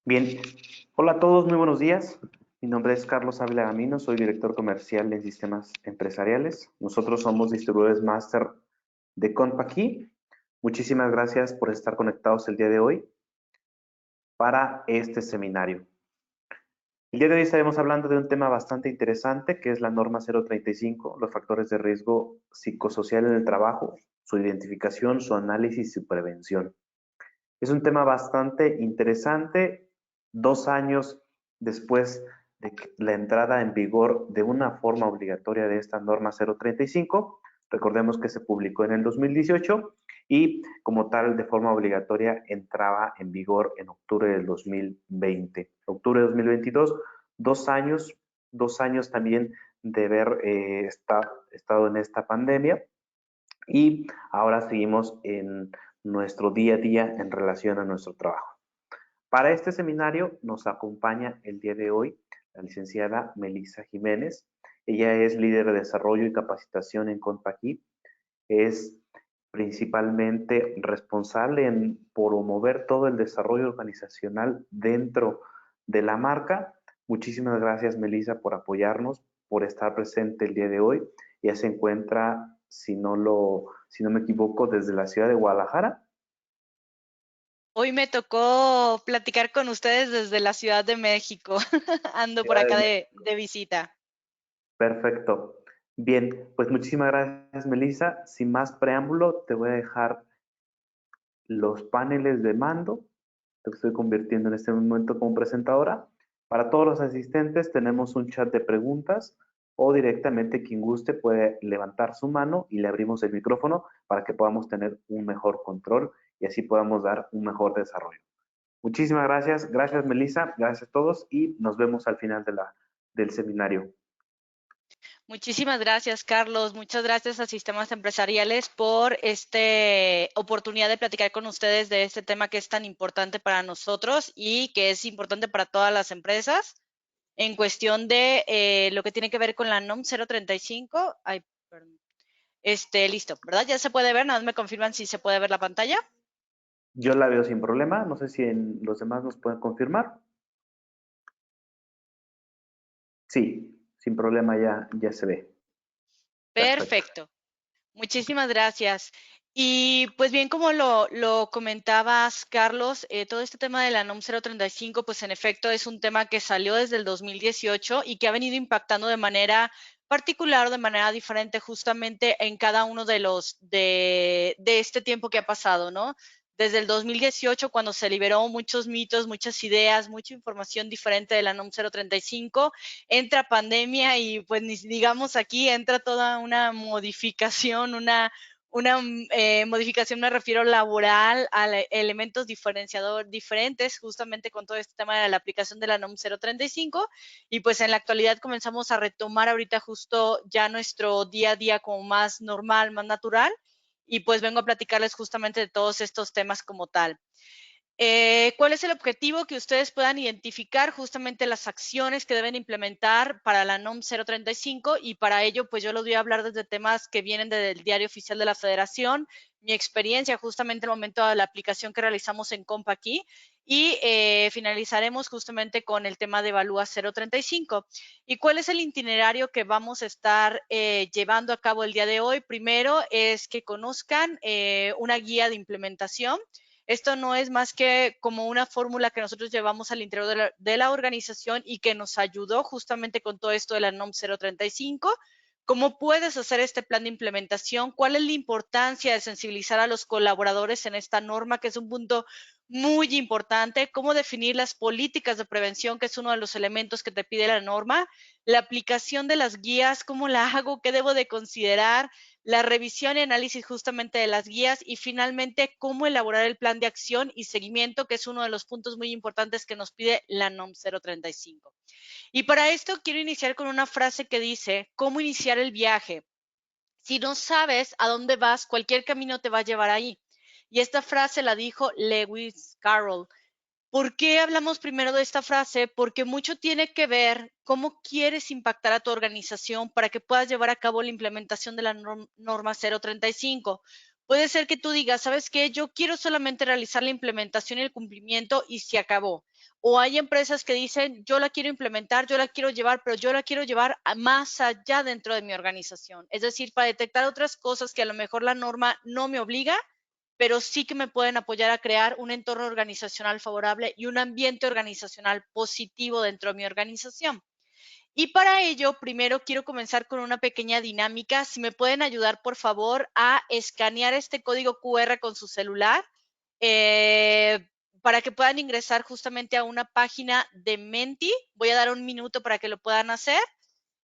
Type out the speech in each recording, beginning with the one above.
Bien, hola a todos, muy buenos días. Mi nombre es Carlos Ávila Gamino, soy director comercial en sistemas empresariales. Nosotros somos distribuidores máster de Compaqui. Muchísimas gracias por estar conectados el día de hoy para este seminario. El día de hoy estaremos hablando de un tema bastante interesante que es la norma 035, los factores de riesgo psicosocial en el trabajo, su identificación, su análisis y su prevención. Es un tema bastante interesante, 2 años después de la entrada en vigor de una forma obligatoria de esta norma 035. Recordemos que se publicó en el 2018 y como tal de forma obligatoria entraba en vigor en octubre del 2020. Octubre de 2022, 2 años, 2 años también de haber estado en esta pandemia y ahora seguimos en nuestro día a día en relación a nuestro trabajo. Para este seminario nos acompaña el día de hoy la licenciada Melissa Jiménez. Ella es líder de desarrollo y capacitación en Compaqui. Es principalmente responsable en promover todo el desarrollo organizacional dentro de la marca. Muchísimas gracias, Melissa, por apoyarnos, por estar presente el día de hoy. Ella se encuentra, si no me equivoco, desde la ciudad de Guadalajara. Hoy me tocó platicar con ustedes desde la Ciudad de México. Ando por Ciudad acá de de visita. Perfecto. Bien, pues muchísimas gracias, Melissa. Sin más preámbulo, te voy a dejar los paneles de mando. Te estoy convirtiendo en este momento como presentadora. Para todos los asistentes tenemos un chat de preguntas o directamente quien guste puede levantar su mano y le abrimos el micrófono para que podamos tener un mejor control y así podamos dar un mejor desarrollo. Muchísimas gracias. Gracias, Melissa. Gracias a todos y nos vemos al final del seminario. Muchísimas gracias, Carlos. Muchas gracias a Sistemas Empresariales por esta oportunidad de platicar con ustedes de este tema que es tan importante para nosotros y que es importante para todas las empresas en cuestión de lo que tiene que ver con la NOM 035. Ay, perdón. Listo, ¿verdad? Ya se puede ver, nada más me confirman si se puede ver la pantalla. Yo la veo sin problema. No sé si los demás nos pueden confirmar. Sí, sin problema ya se ve. Perfecto. Perfecto. Muchísimas gracias. Y pues bien, como lo comentabas, Carlos, todo este tema de la NOM 035, pues en efecto es un tema que salió desde el 2018 y que ha venido impactando de manera particular, de manera diferente, justamente en cada uno de este tiempo que ha pasado, ¿no? Desde el 2018, cuando se liberó muchos mitos, muchas ideas, mucha información diferente de la NOM 035, entra pandemia y pues digamos aquí entra toda una modificación, una modificación me refiero laboral a elementos diferentes justamente con todo este tema de la aplicación de la NOM 035 y pues en la actualidad comenzamos a retomar ahorita justo ya nuestro día a día como más normal, más natural y pues vengo a platicarles justamente de todos estos temas como tal. ¿Cuál es el objetivo? Que ustedes puedan identificar justamente las acciones que deben implementar para la NOM 035 y para ello, pues yo les voy a hablar desde temas que vienen del Diario Oficial de la Federación, mi experiencia justamente en el momento de la aplicación que realizamos en Compaqui y finalizaremos justamente con el tema de Evalúa 035. ¿Y cuál es el itinerario que vamos a estar llevando a cabo el día de hoy? Primero es que conozcan una guía de implementación. Esto no es más que como una fórmula que nosotros llevamos al interior de la organización y que nos ayudó justamente con todo esto de la NOM 035. ¿Cómo puedes hacer este plan de implementación? ¿Cuál es la importancia de sensibilizar a los colaboradores en esta norma, que es un punto muy importante? ¿Cómo definir las políticas de prevención, que es uno de los elementos que te pide la norma? La aplicación de las guías, ¿cómo la hago? ¿Qué debo de considerar? La revisión y análisis justamente de las guías y finalmente cómo elaborar el plan de acción y seguimiento, que es uno de los puntos muy importantes que nos pide la NOM 035. Y para esto quiero iniciar con una frase que dice, ¿cómo iniciar el viaje? Si no sabes a dónde vas, cualquier camino te va a llevar ahí. Y esta frase la dijo Lewis Carroll. ¿Por qué hablamos primero de esta frase? Porque mucho tiene que ver cómo quieres impactar a tu organización para que puedas llevar a cabo la implementación de la norma 035. Puede ser que tú digas, ¿sabes qué? Yo quiero solamente realizar la implementación y el cumplimiento y se acabó. O hay empresas que dicen, yo la quiero implementar, yo la quiero llevar, pero yo la quiero llevar más allá dentro de mi organización. Es decir, para detectar otras cosas que a lo mejor la norma no me obliga, pero sí que me pueden apoyar a crear un entorno organizacional favorable y un ambiente organizacional positivo dentro de mi organización. Y para ello, primero quiero comenzar con una pequeña dinámica. Si me pueden ayudar, por favor, a escanear este código QR con su celular para que puedan ingresar justamente a una página de Menti. Voy a dar un minuto para que lo puedan hacer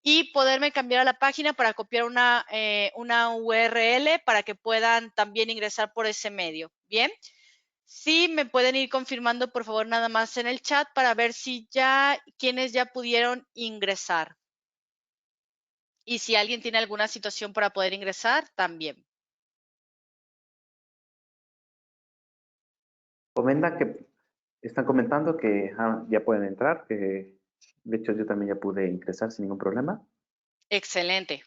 y poderme cambiar a la página para copiar una URL para que puedan también ingresar por ese medio. Bien. Sí, me pueden ir confirmando, por favor, nada más en el chat para ver si quienes ya pudieron ingresar. Y si alguien tiene alguna situación para poder ingresar, también. Están comentando que ya pueden entrar, que de hecho yo también ya pude ingresar sin ningún problema. Excelente.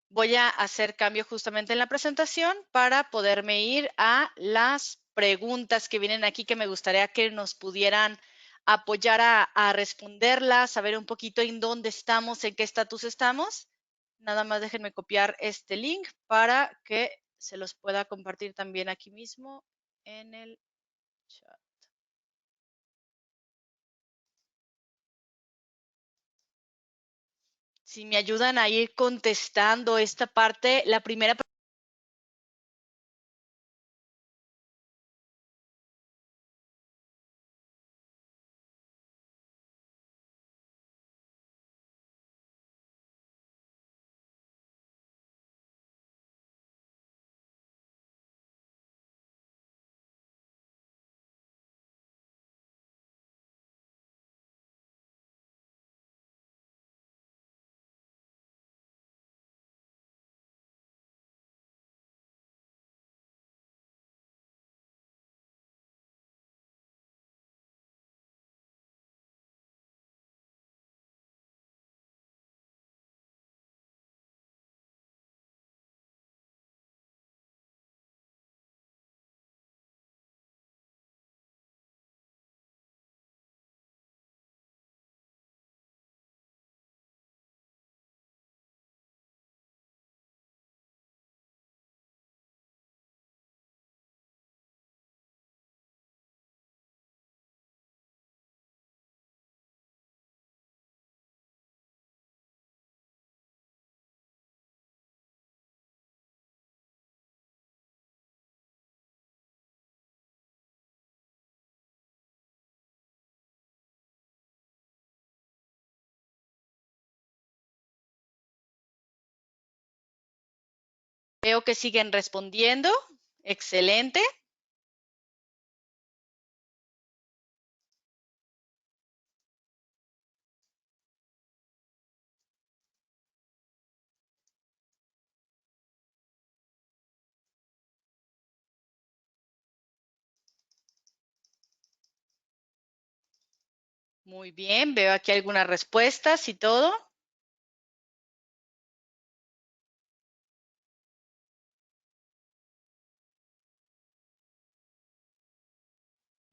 Voy a hacer cambio justamente en la presentación para poderme ir a las preguntas que vienen aquí, que me gustaría que nos pudieran apoyar a responderlas, saber un poquito en dónde estamos, en qué estatus estamos. Nada más déjenme copiar este link para que se los pueda compartir también aquí mismo en el chat. Si me ayudan a ir contestando esta parte, la primera. Veo que siguen respondiendo. Excelente. Muy bien, veo aquí algunas respuestas y todo.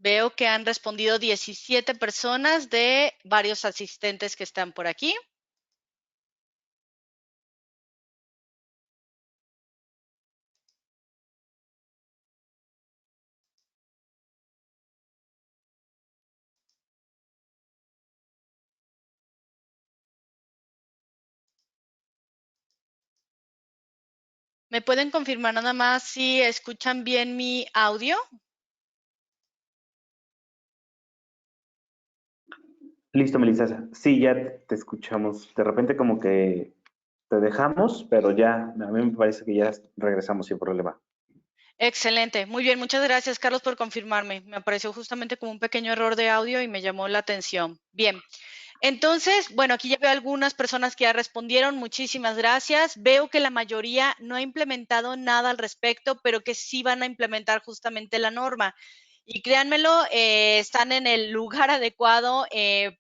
Veo que han respondido 17 personas de varios asistentes que están por aquí. ¿Me pueden confirmar nada más si escuchan bien mi audio? Listo, Melissa. Sí, ya te escuchamos. De repente como que te dejamos, pero ya, a mí me parece que ya regresamos sin problema. Excelente, muy bien, muchas gracias Carlos por confirmarme. Me apareció justamente como un pequeño error de audio y me llamó la atención. Bien, entonces, bueno, aquí ya veo algunas personas que ya respondieron, muchísimas gracias. Veo que la mayoría no ha implementado nada al respecto, pero que sí van a implementar justamente la norma. Y créanmelo, están en el lugar adecuado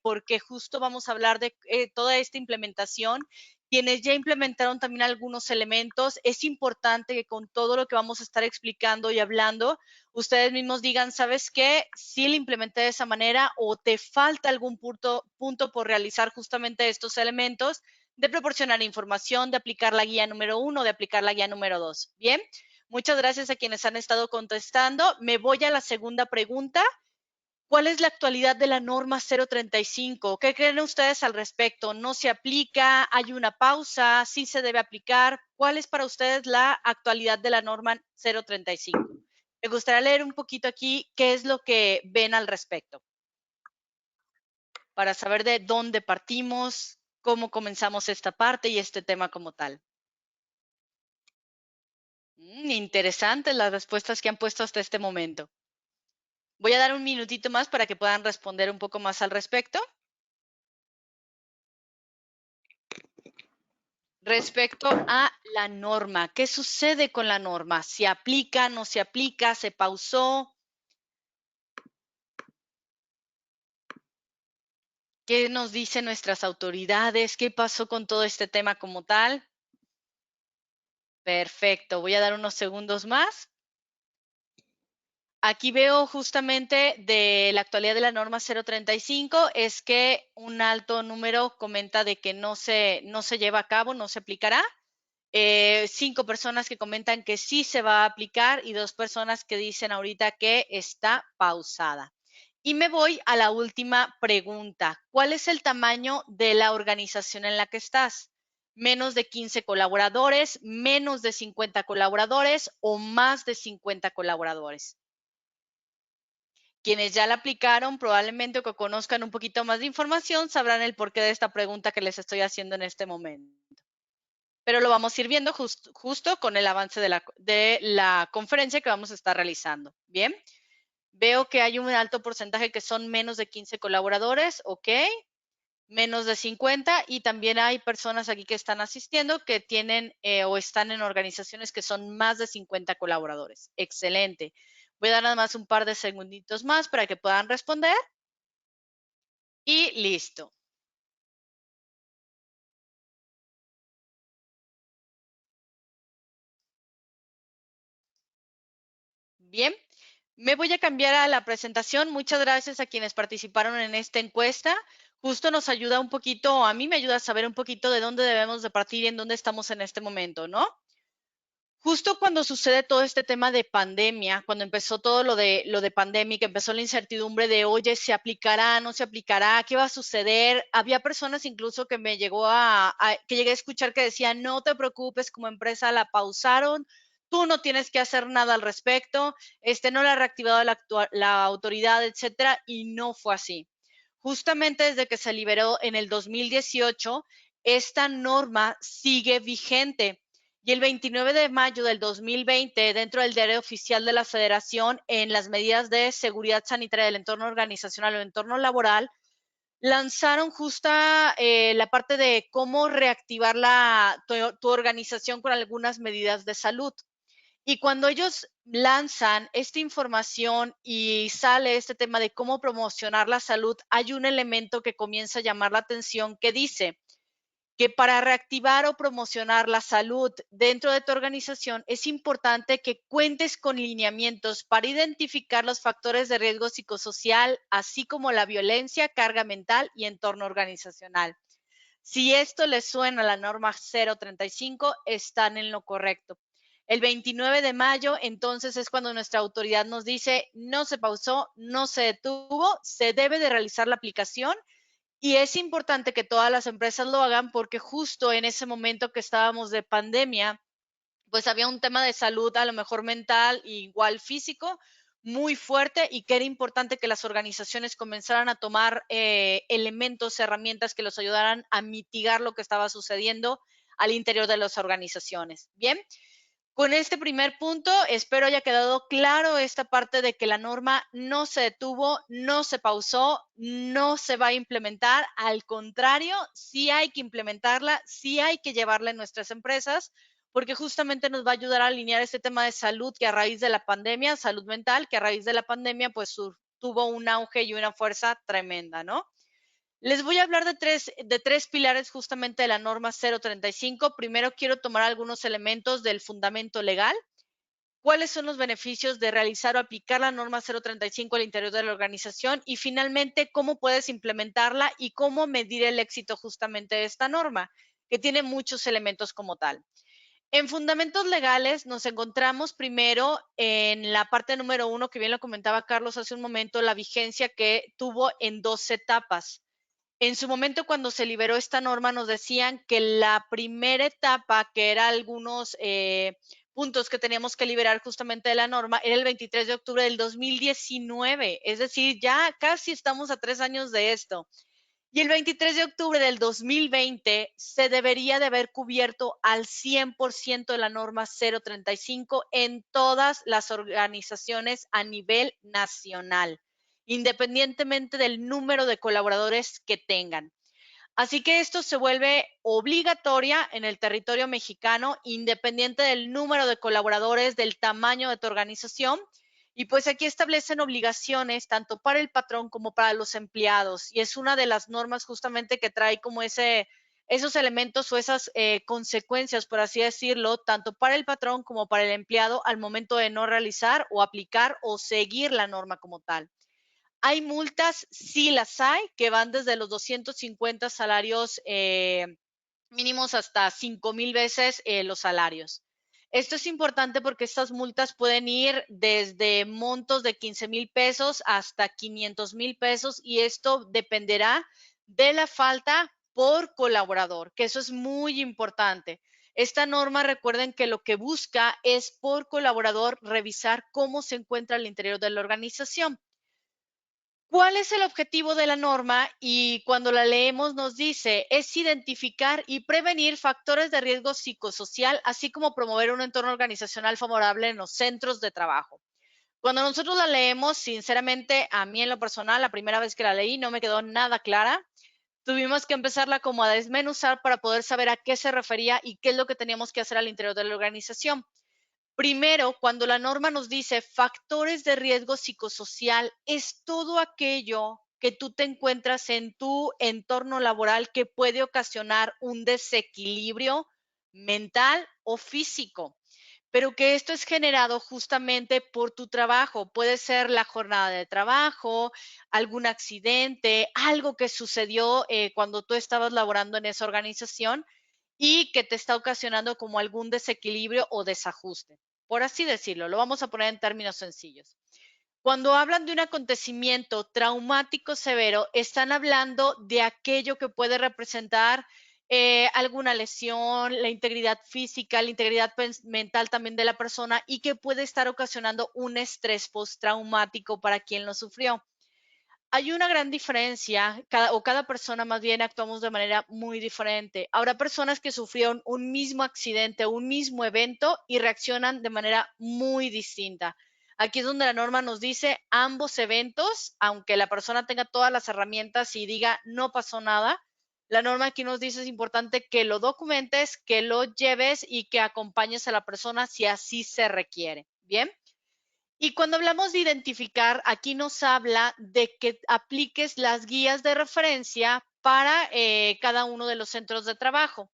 porque justo vamos a hablar de toda esta implementación Quienes ya implementaron también algunos elementos, es importante que con todo lo que vamos a estar explicando y hablando, ustedes mismos digan, ¿sabes qué? Sí lo implementé de esa manera o te falta algún punto por realizar justamente estos elementos de proporcionar información, de aplicar la guía número 1, de aplicar la guía número 2. Bien, muchas gracias a quienes han estado contestando. Me voy a la segunda pregunta. ¿Cuál es la actualidad de la norma 035? ¿Qué creen ustedes al respecto? ¿No se aplica? ¿Hay una pausa? ¿Sí se debe aplicar? ¿Cuál es para ustedes la actualidad de la norma 035? Me gustaría leer un poquito aquí qué es lo que ven al respecto, para saber de dónde partimos, cómo comenzamos esta parte y este tema como tal. Interesantes las respuestas que han puesto hasta este momento. Voy a dar un minutito más para que puedan responder un poco más al respecto. Respecto a la norma, ¿qué sucede con la norma? ¿Se aplica, no se aplica, se pausó? ¿Qué nos dicen nuestras autoridades? ¿Qué pasó con todo este tema como tal? Perfecto, voy a dar unos segundos más. Aquí veo justamente de la actualidad de la norma 035 es que un alto número comenta de que no se lleva a cabo, no se aplicará. 5 personas que comentan que sí se va a aplicar y 2 personas que dicen ahorita que está pausada. Y me voy a la última pregunta. ¿Cuál es el tamaño de la organización en la que estás? ¿Menos de 15 colaboradores, menos de 50 colaboradores o más de 50 colaboradores? Quienes ya la aplicaron probablemente o que conozcan un poquito más de información sabrán el porqué de esta pregunta que les estoy haciendo en este momento. Pero lo vamos a ir viendo justo con el avance de la conferencia que vamos a estar realizando. Bien, veo que hay un alto porcentaje que son menos de 15 colaboradores, ok, menos de 50 y también hay personas aquí que están asistiendo que tienen o están en organizaciones que son más de 50 colaboradores. Excelente. Voy a dar nada más un par de segunditos más para que puedan responder y listo. Bien, me voy a cambiar a la presentación. Muchas gracias a quienes participaron en esta encuesta. Justo nos ayuda un poquito, a mí me ayuda a saber un poquito de dónde debemos de partir y en dónde estamos en este momento, ¿no? Justo cuando sucede todo este tema de pandemia, cuando empezó todo lo de pandemia, que empezó la incertidumbre de, oye, ¿se aplicará, no se aplicará? ¿Qué va a suceder? Había personas incluso que me llegó que llegué a escuchar que decían, no te preocupes, como empresa la pausaron, tú no tienes que hacer nada al respecto, no la ha reactivado la autoridad, etcétera, y no fue así. Justamente desde que se liberó en el 2018, esta norma sigue vigente. Y el 29 de mayo del 2020, dentro del diario oficial de la Federación, en las medidas de seguridad sanitaria del entorno organizacional o entorno laboral, lanzaron justa la parte de cómo reactivar tu organización con algunas medidas de salud. Y cuando ellos lanzan esta información y sale este tema de cómo promocionar la salud, hay un elemento que comienza a llamar la atención que dice, que para reactivar o promocionar la salud dentro de tu organización es importante que cuentes con lineamientos para identificar los factores de riesgo psicosocial, así como la violencia, carga mental y entorno organizacional. Si esto les suena a la norma 035, están en lo correcto. El 29 de mayo, entonces, es cuando nuestra autoridad nos dice, no se pausó, no se detuvo, se debe de realizar la aplicación y es importante que todas las empresas lo hagan porque justo en ese momento que estábamos de pandemia, pues había un tema de salud, a lo mejor mental, igual físico, muy fuerte y que era importante que las organizaciones comenzaran a tomar elementos, herramientas que los ayudaran a mitigar lo que estaba sucediendo al interior de las organizaciones. Bien, con este primer punto, espero haya quedado claro esta parte de que la norma no se detuvo, no se pausó, no se va a implementar. Al contrario, sí hay que implementarla, sí hay que llevarla en nuestras empresas, porque justamente nos va a ayudar a alinear este tema de salud que a raíz de la pandemia, salud mental, que a raíz de la pandemia, pues tuvo un auge y una fuerza tremenda, ¿no? Les voy a hablar de tres pilares justamente de la norma 035. Primero quiero tomar algunos elementos del fundamento legal. ¿Cuáles son los beneficios de realizar o aplicar la norma 035 al interior de la organización? Y finalmente, ¿cómo puedes implementarla y cómo medir el éxito justamente de esta norma, que tiene muchos elementos como tal? En fundamentos legales nos encontramos primero en la parte número 1, que bien lo comentaba Carlos hace un momento, la vigencia que tuvo en 2 etapas. En su momento, cuando se liberó esta norma, nos decían que la primera etapa, que era algunos puntos que teníamos que liberar justamente de la norma, era el 23 de octubre del 2019. Es decir, ya casi estamos a 3 años de esto. Y el 23 de octubre del 2020 se debería de haber cubierto al 100% de la norma 035 en todas las organizaciones a nivel nacional, independientemente del número de colaboradores que tengan. Así que esto se vuelve obligatoria en el territorio mexicano, independiente del número de colaboradores, del tamaño de tu organización. Y pues aquí establecen obligaciones tanto para el patrón como para los empleados. Y es una de las normas justamente que trae como esos elementos o esas consecuencias, por así decirlo, tanto para el patrón como para el empleado al momento de no realizar o aplicar o seguir la norma como tal. ¿Hay multas? Sí las hay, que van desde los 250 salarios mínimos hasta 5,000 veces los salarios. Esto es importante porque estas multas pueden ir desde montos de 15,000 pesos hasta 500,000 pesos y esto dependerá de la falta por colaborador, que eso es muy importante. Esta norma, recuerden que lo que busca es por colaborador revisar cómo se encuentra al interior de la organización. ¿Cuál es el objetivo de la norma? Y cuando la leemos nos dice, es identificar y prevenir factores de riesgo psicosocial, así como promover un entorno organizacional favorable en los centros de trabajo. Cuando nosotros la leemos, sinceramente, a mí en lo personal, la primera vez que la leí no me quedó nada clara. Tuvimos que empezarla como a desmenuzar para poder saber a qué se refería y qué es lo que teníamos que hacer al interior de la organización. Primero, cuando la norma nos dice factores de riesgo psicosocial, es todo aquello que tú te encuentras en tu entorno laboral que puede ocasionar un desequilibrio mental o físico, pero que esto es generado justamente por tu trabajo. Puede ser la jornada de trabajo, algún accidente, algo que sucedió cuando tú estabas laborando en esa organización y que te está ocasionando como algún desequilibrio o desajuste. Por así decirlo, lo vamos a poner en términos sencillos. Cuando hablan de un acontecimiento traumático severo, están hablando de aquello que puede representar alguna lesión, la integridad física, la integridad mental también de la persona y que puede estar ocasionando un estrés postraumático para quien lo sufrió. Hay una gran diferencia, cada persona más bien actuamos de manera muy diferente. Habrá personas que sufrieron un mismo accidente, un mismo evento y reaccionan de manera muy distinta. Aquí es donde la norma nos dice ambos eventos, aunque la persona tenga todas las herramientas y diga no pasó nada, la norma aquí nos dice es importante que lo documentes, que lo lleves y que acompañes a la persona si así se requiere. Bien. Y cuando hablamos de identificar, aquí nos habla de que apliques las guías de referencia para cada uno de los centros de trabajo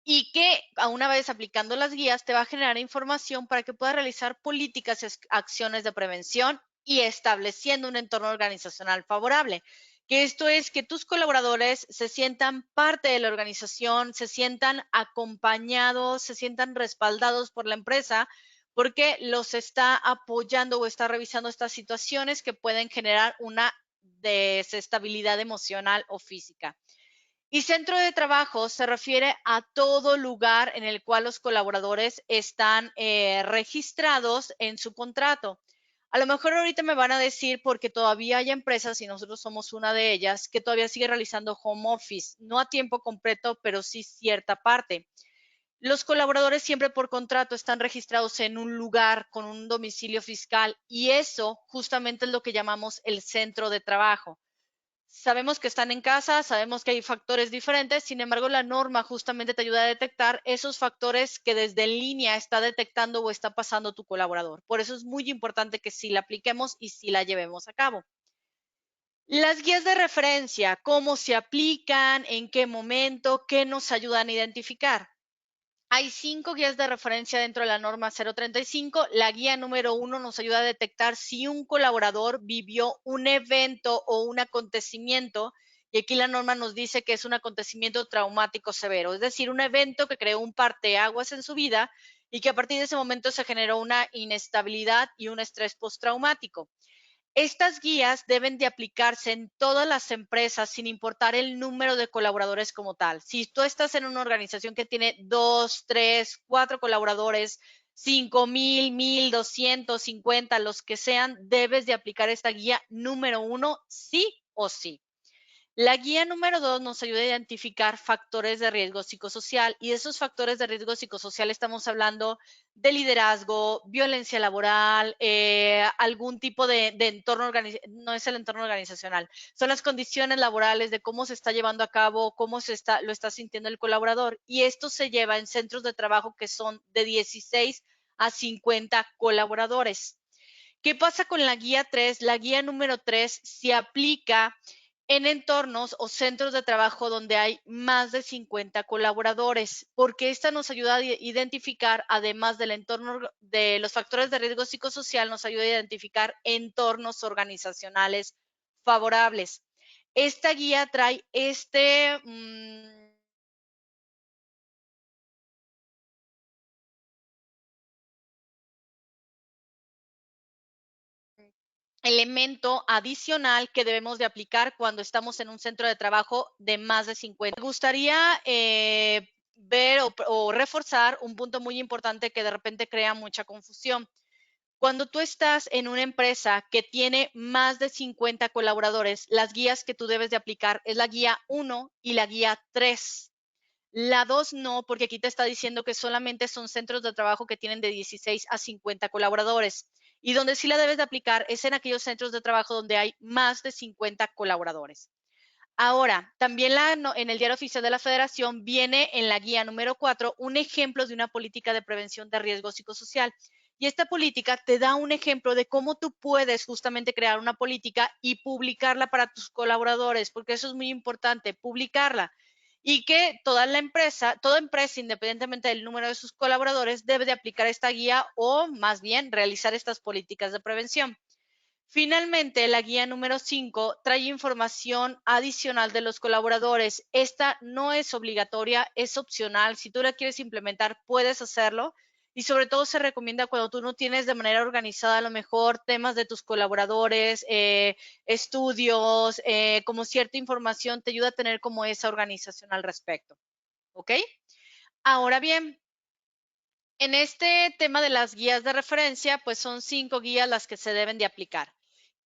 y que a una vez aplicando las guías te va a generar información para que puedas realizar políticas, acciones de prevención y estableciendo un entorno organizacional favorable. Que esto es que tus colaboradores se sientan parte de la organización, se sientan acompañados, se sientan respaldados por la empresa porque los está apoyando o está revisando estas situaciones que pueden generar una desestabilidad emocional o física. Y centro de trabajo se refiere a todo lugar en el cual los colaboradores están registrados en su contrato. A lo mejor ahorita me van a decir, porque todavía hay empresas, y nosotros somos una de ellas, que todavía sigue realizando home office, no a tiempo completo, pero sí cierta parte. Los colaboradores siempre por contrato están registrados en un lugar con un domicilio fiscal y eso justamente es lo que llamamos el centro de trabajo. Sabemos que están en casa, sabemos que hay factores diferentes, sin embargo, la norma justamente te ayuda a detectar esos factores que desde en línea está detectando o está pasando tu colaborador. Por eso es muy importante que sí la apliquemos y sí la llevemos a cabo. Las guías de referencia, cómo se aplican, en qué momento, qué nos ayudan a identificar. Hay 5 guías de referencia dentro de la norma 035. La guía número 1 nos ayuda a detectar si un colaborador vivió un evento o un acontecimiento, y aquí la norma nos dice que es un acontecimiento traumático severo, es decir, un evento que creó un parteaguas en su vida y que a partir de ese momento se generó una inestabilidad y un estrés postraumático. Estas guías deben de aplicarse en todas las empresas sin importar el número de colaboradores como tal. Si tú estás en una organización que tiene 2, 3, 4 colaboradores, 5,000, 1,250, los que sean, debes de aplicar esta guía número 1 sí o sí. La guía número 2 nos ayuda a identificar factores de riesgo psicosocial, y de esos factores de riesgo psicosocial estamos hablando de liderazgo, violencia laboral, algún tipo de entorno, no es el entorno organizacional, son las condiciones laborales de cómo se está llevando a cabo, cómo lo está sintiendo el colaborador, y esto se lleva en centros de trabajo que son de 16 a 50 colaboradores. ¿Qué pasa con la guía 3? La guía número 3 se aplica en entornos o centros de trabajo donde hay más de 50 colaboradores, porque esta nos ayuda a identificar, además del entorno de los factores de riesgo psicosocial, nos ayuda a identificar entornos organizacionales favorables. Esta guía trae elemento adicional que debemos de aplicar cuando estamos en un centro de trabajo de más de 50. Me gustaría ver o reforzar un punto muy importante que de repente crea mucha confusión. Cuando tú estás en una empresa que tiene más de 50 colaboradores, las guías que tú debes de aplicar es la guía 1 y la guía 3. La 2 no, porque aquí te está diciendo que solamente son centros de trabajo que tienen de 16 a 50 colaboradores. Y donde sí la debes de aplicar es en aquellos centros de trabajo donde hay más de 50 colaboradores. Ahora, también en el Diario Oficial de la Federación viene en la guía número 4 un ejemplo de una política de prevención de riesgo psicosocial. Y esta política te da un ejemplo de cómo tú puedes justamente crear una política y publicarla para tus colaboradores, porque eso es muy importante, publicarla. Y que toda empresa, independientemente del número de sus colaboradores, debe de aplicar esta guía o más bien realizar estas políticas de prevención. Finalmente, la guía número 5 trae información adicional de los colaboradores. Esta no es obligatoria, es opcional. Si tú la quieres implementar, puedes hacerlo. Y sobre todo se recomienda cuando tú no tienes de manera organizada a lo mejor temas de tus colaboradores, estudios, como cierta información, te ayuda a tener como esa organización al respecto. ¿Ok? Ahora bien, en este tema de las guías de referencia, pues son 5 guías las que se deben de aplicar.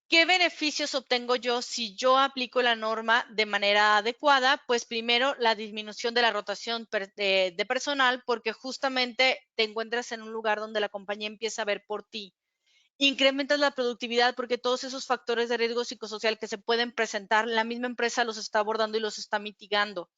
¿Qué beneficios obtengo yo si yo aplico la norma de manera adecuada? Pues primero, la disminución de la rotación de personal, porque justamente te encuentras en un lugar donde la compañía empieza a ver por ti. Incrementas la productividad porque todos esos factores de riesgo psicosocial que se pueden presentar, la misma empresa los está abordando y los está mitigando.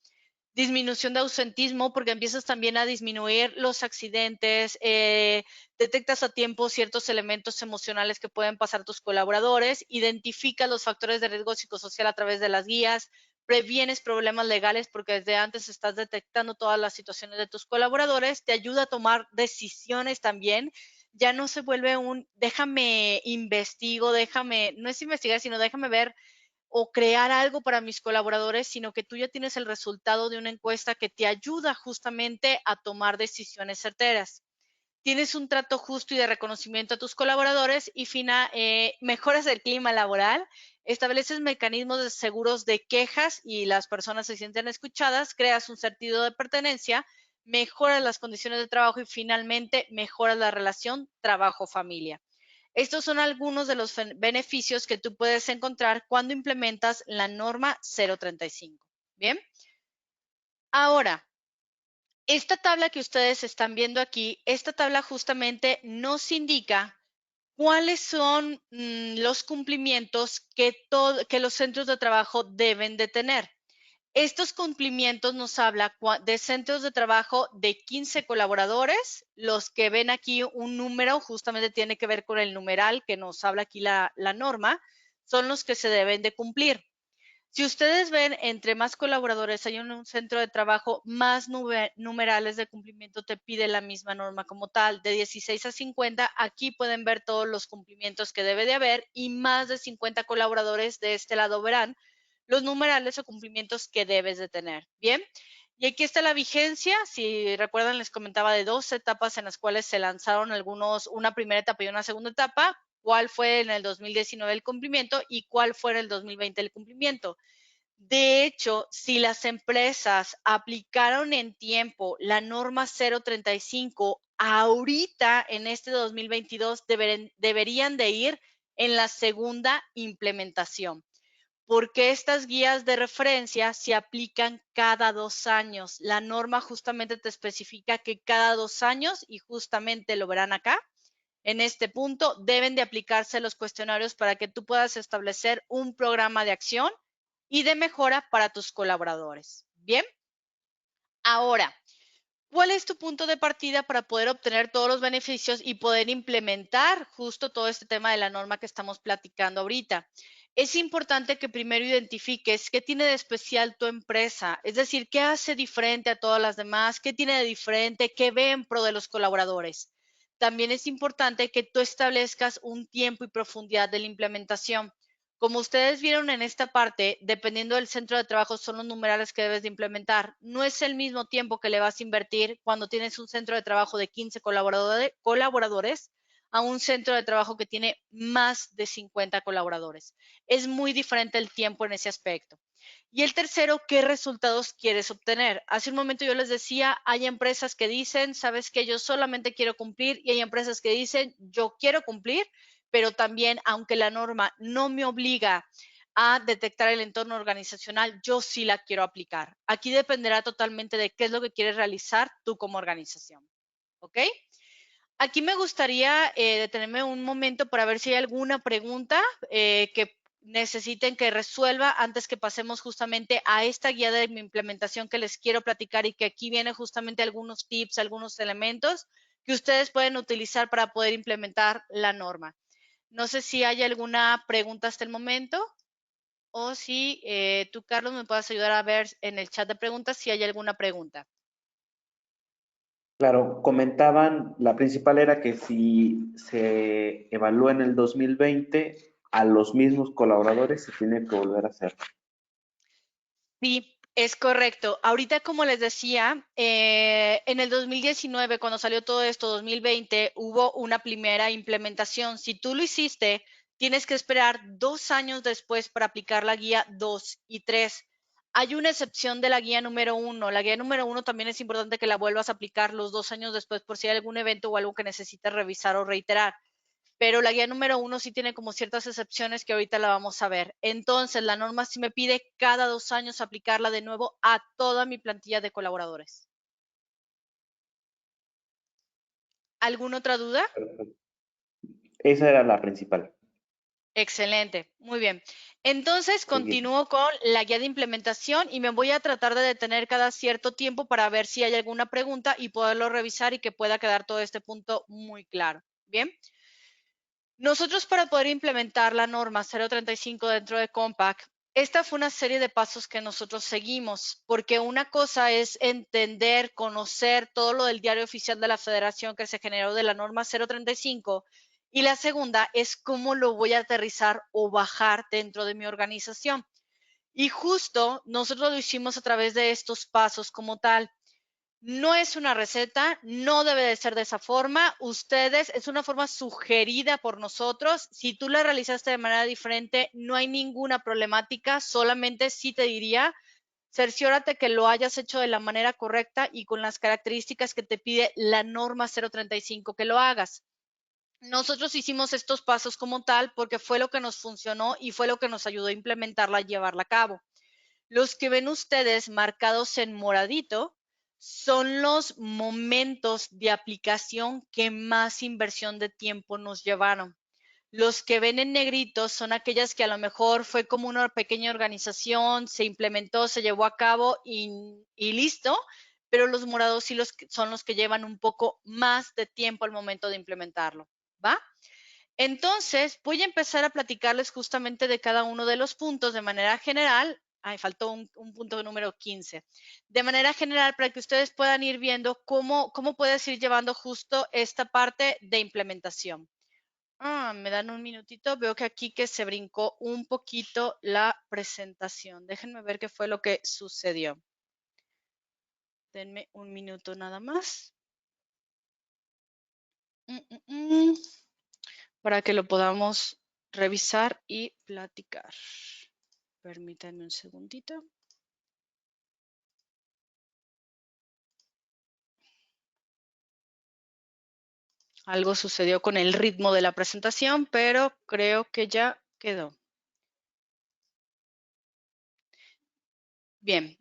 Disminución de ausentismo, porque empiezas también a disminuir los accidentes, detectas a tiempo ciertos elementos emocionales que pueden pasar tus colaboradores, identificas los factores de riesgo psicosocial a través de las guías, previenes problemas legales porque desde antes estás detectando todas las situaciones de tus colaboradores, te ayuda a tomar decisiones también. Ya no se vuelve déjame investigo, no es investigar, sino déjame ver o crear algo para mis colaboradores, sino que tú ya tienes el resultado de una encuesta que te ayuda justamente a tomar decisiones certeras. Tienes un trato justo y de reconocimiento a tus colaboradores y mejoras el clima laboral, estableces mecanismos de seguros de quejas y las personas se sienten escuchadas, creas un sentido de pertenencia, mejoras las condiciones de trabajo y finalmente mejoras la relación trabajo-familia. Estos son algunos de los beneficios que tú puedes encontrar cuando implementas la norma 035. Bien, ahora, esta tabla que ustedes están viendo aquí, esta tabla justamente nos indica cuáles son los cumplimientos que los centros de trabajo deben de tener. Estos cumplimientos nos habla de centros de trabajo de 15 colaboradores. Los que ven aquí un número justamente tiene que ver con el numeral que nos habla aquí la norma. son los que se deben de cumplir. Si ustedes ven, entre más colaboradores hay en un centro de trabajo, más numerales de cumplimiento te pide la misma norma como tal. De 16 a 50, aquí pueden ver todos los cumplimientos que debe de haber y más de 50 colaboradores de este lado verán los numerales o cumplimientos que debes de tener. Bien, y aquí está la vigencia. Si recuerdan, les comentaba de 2 etapas en las cuales se lanzaron algunos, una primera etapa y una segunda etapa. ¿Cuál fue en el 2019 el cumplimiento y cuál fue en el 2020 el cumplimiento? De hecho, si las empresas aplicaron en tiempo la norma 035, ahorita en este 2022 deberían de ir en la segunda implementación, porque estas guías de referencia se aplican cada 2 años. La norma justamente te especifica que cada 2 años, y justamente lo verán acá, en este punto, deben de aplicarse los cuestionarios para que tú puedas establecer un programa de acción y de mejora para tus colaboradores. Bien, ahora, ¿cuál es tu punto de partida para poder obtener todos los beneficios y poder implementar justo todo este tema de la norma que estamos platicando ahorita? Es importante que primero identifiques qué tiene de especial tu empresa, es decir, qué hace diferente a todas las demás, qué tiene de diferente, qué ve en pro de los colaboradores. También es importante que tú establezcas un tiempo y profundidad de la implementación. Como ustedes vieron en esta parte, dependiendo del centro de trabajo, son los numerales que debes de implementar. No es el mismo tiempo que le vas a invertir cuando tienes un centro de trabajo de 15 colaboradores a un centro de trabajo que tiene más de 50 colaboradores. Es muy diferente el tiempo en ese aspecto. Y el tercero, ¿qué resultados quieres obtener? Hace un momento yo les decía, hay empresas que dicen, sabes que yo solamente quiero cumplir, y hay empresas que dicen, yo quiero cumplir, pero también, aunque la norma no me obliga a detectar el entorno organizacional, yo sí la quiero aplicar. Aquí dependerá totalmente de qué es lo que quieres realizar tú como organización. ¿Ok? Aquí me gustaría detenerme un momento para ver si hay alguna pregunta que necesiten que resuelva antes que pasemos justamente a esta guía de implementación que les quiero platicar, y que aquí vienen justamente algunos tips, algunos elementos que ustedes pueden utilizar para poder implementar la norma. No sé si hay alguna pregunta hasta el momento, o si tú, Carlos, me puedas ayudar a ver en el chat de preguntas si hay alguna pregunta. Claro, comentaban, la principal era que si se evalúa en el 2020, a los mismos colaboradores se tiene que volver a hacer. Sí, es correcto. Ahorita, como les decía, en el 2019, cuando salió todo esto, 2020, hubo una primera implementación. Si tú lo hiciste, tienes que esperar 2 años después para aplicar la guía 2 y 3. Hay una excepción de la guía número 1. La guía número 1 también es importante que la vuelvas a aplicar los 2 años después por si hay algún evento o algo que necesites revisar o reiterar, pero la guía número 1 sí tiene como ciertas excepciones que ahorita la vamos a ver. Entonces, la norma sí me pide cada 2 años aplicarla de nuevo a toda mi plantilla de colaboradores. ¿Alguna otra duda? Esa era la principal. Excelente, muy bien. Entonces, Seguir. continúo con la guía de implementación y me voy a tratar de detener cada cierto tiempo para ver si hay alguna pregunta y poderlo revisar y que pueda quedar todo este punto muy claro. Bien. Nosotros, para poder implementar la norma 035 dentro de Compact, esta fue una serie de pasos que nosotros seguimos, porque una cosa es entender, conocer todo lo del diario oficial de la Federación que se generó de la norma 035, y la segunda es cómo lo voy a aterrizar o bajar dentro de mi organización. Y justo nosotros lo hicimos a través de estos pasos como tal. No es una receta, no debe de ser de esa forma. Ustedes, es una forma sugerida por nosotros. Si tú la realizaste de manera diferente, no hay ninguna problemática. Solamente sí te diría, cerciórate que lo hayas hecho de la manera correcta y con las características que te pide la norma 035 que lo hagas. Nosotros hicimos estos pasos como tal porque fue lo que nos funcionó y fue lo que nos ayudó a implementarla y llevarla a cabo. Los que ven ustedes marcados en moradito son los momentos de aplicación que más inversión de tiempo nos llevaron. Los que ven en negrito son aquellas que a lo mejor fue como una pequeña organización, se implementó, se llevó a cabo y listo, pero los morados sí son los que llevan un poco más de tiempo al momento de implementarlo, ¿va? Entonces, voy a empezar a platicarles justamente de cada uno de los puntos de manera general. Ay, faltó un punto número 15. De manera general, para que ustedes puedan ir viendo cómo puedes ir llevando justo esta parte de implementación. Me dan un minutito. Veo que aquí que se brincó un poquito la presentación. Déjenme ver qué fue lo que sucedió. Denme un minuto nada más. Para que lo podamos revisar y platicar. Permítanme un segundito. Algo sucedió con el ritmo de la presentación, pero creo que ya quedó. Bien.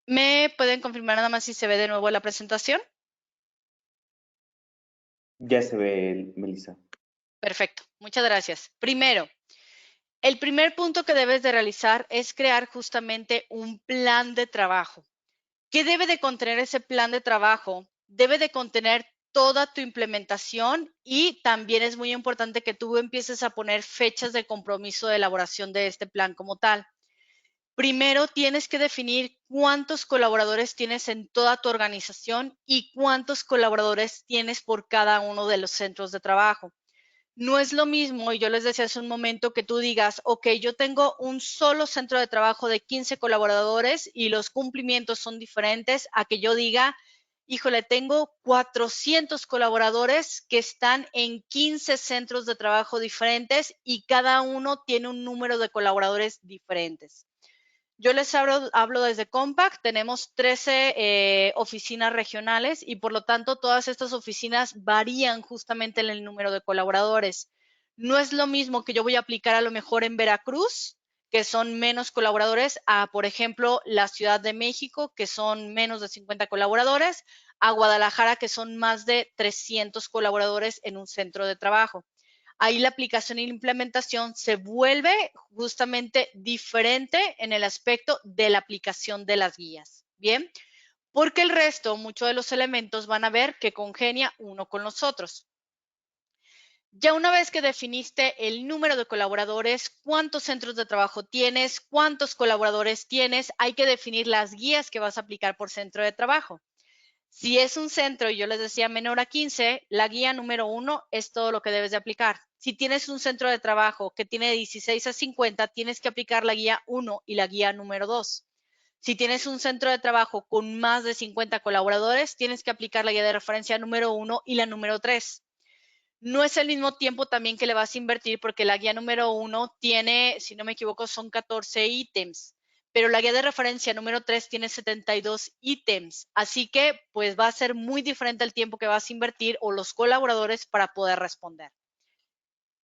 ¿Me pueden confirmar nada más si se ve de nuevo la presentación? Ya se ve, Melissa. Perfecto. Muchas gracias. Primero, el primer punto que debes de realizar es crear justamente un plan de trabajo. ¿Qué debe de contener ese plan de trabajo? Debe de contener toda tu implementación y también es muy importante que tú empieces a poner fechas de compromiso de elaboración de este plan como tal. Primero tienes que definir cuántos colaboradores tienes en toda tu organización y cuántos colaboradores tienes por cada uno de los centros de trabajo. No es lo mismo, y yo les decía hace un momento, que tú digas, ok, yo tengo un solo centro de trabajo de 15 colaboradores y los cumplimientos son diferentes, a que yo diga, híjole, tengo 400 colaboradores que están en 15 centros de trabajo diferentes y cada uno tiene un número de colaboradores diferentes. Yo les hablo desde Compact, tenemos 13 oficinas regionales y por lo tanto todas estas oficinas varían justamente en el número de colaboradores. No es lo mismo que yo voy a aplicar a lo mejor en Veracruz, que son menos colaboradores, a por ejemplo la Ciudad de México, que son menos de 50 colaboradores, a Guadalajara, que son más de 300 colaboradores en un centro de trabajo. Ahí la aplicación y la implementación se vuelve justamente diferente en el aspecto de la aplicación de las guías. Bien, porque el resto, muchos de los elementos van a ver que congenia uno con los otros. Ya una vez que definiste el número de colaboradores, cuántos centros de trabajo tienes, cuántos colaboradores tienes, hay que definir las guías que vas a aplicar por centro de trabajo. Si es un centro, y yo les decía menor a 15, la guía número 1 es todo lo que debes de aplicar. Si tienes un centro de trabajo que tiene 16 a 50, tienes que aplicar la guía 1 y la guía número 2. Si tienes un centro de trabajo con más de 50 colaboradores, tienes que aplicar la guía de referencia número 1 y la número 3. No es el mismo tiempo también que le vas a invertir porque la guía número 1 tiene, si no me equivoco, son 14 ítems, pero la guía de referencia número 3 tiene 72 ítems. Así que pues va a ser muy diferente el tiempo que vas a invertir o los colaboradores para poder responder.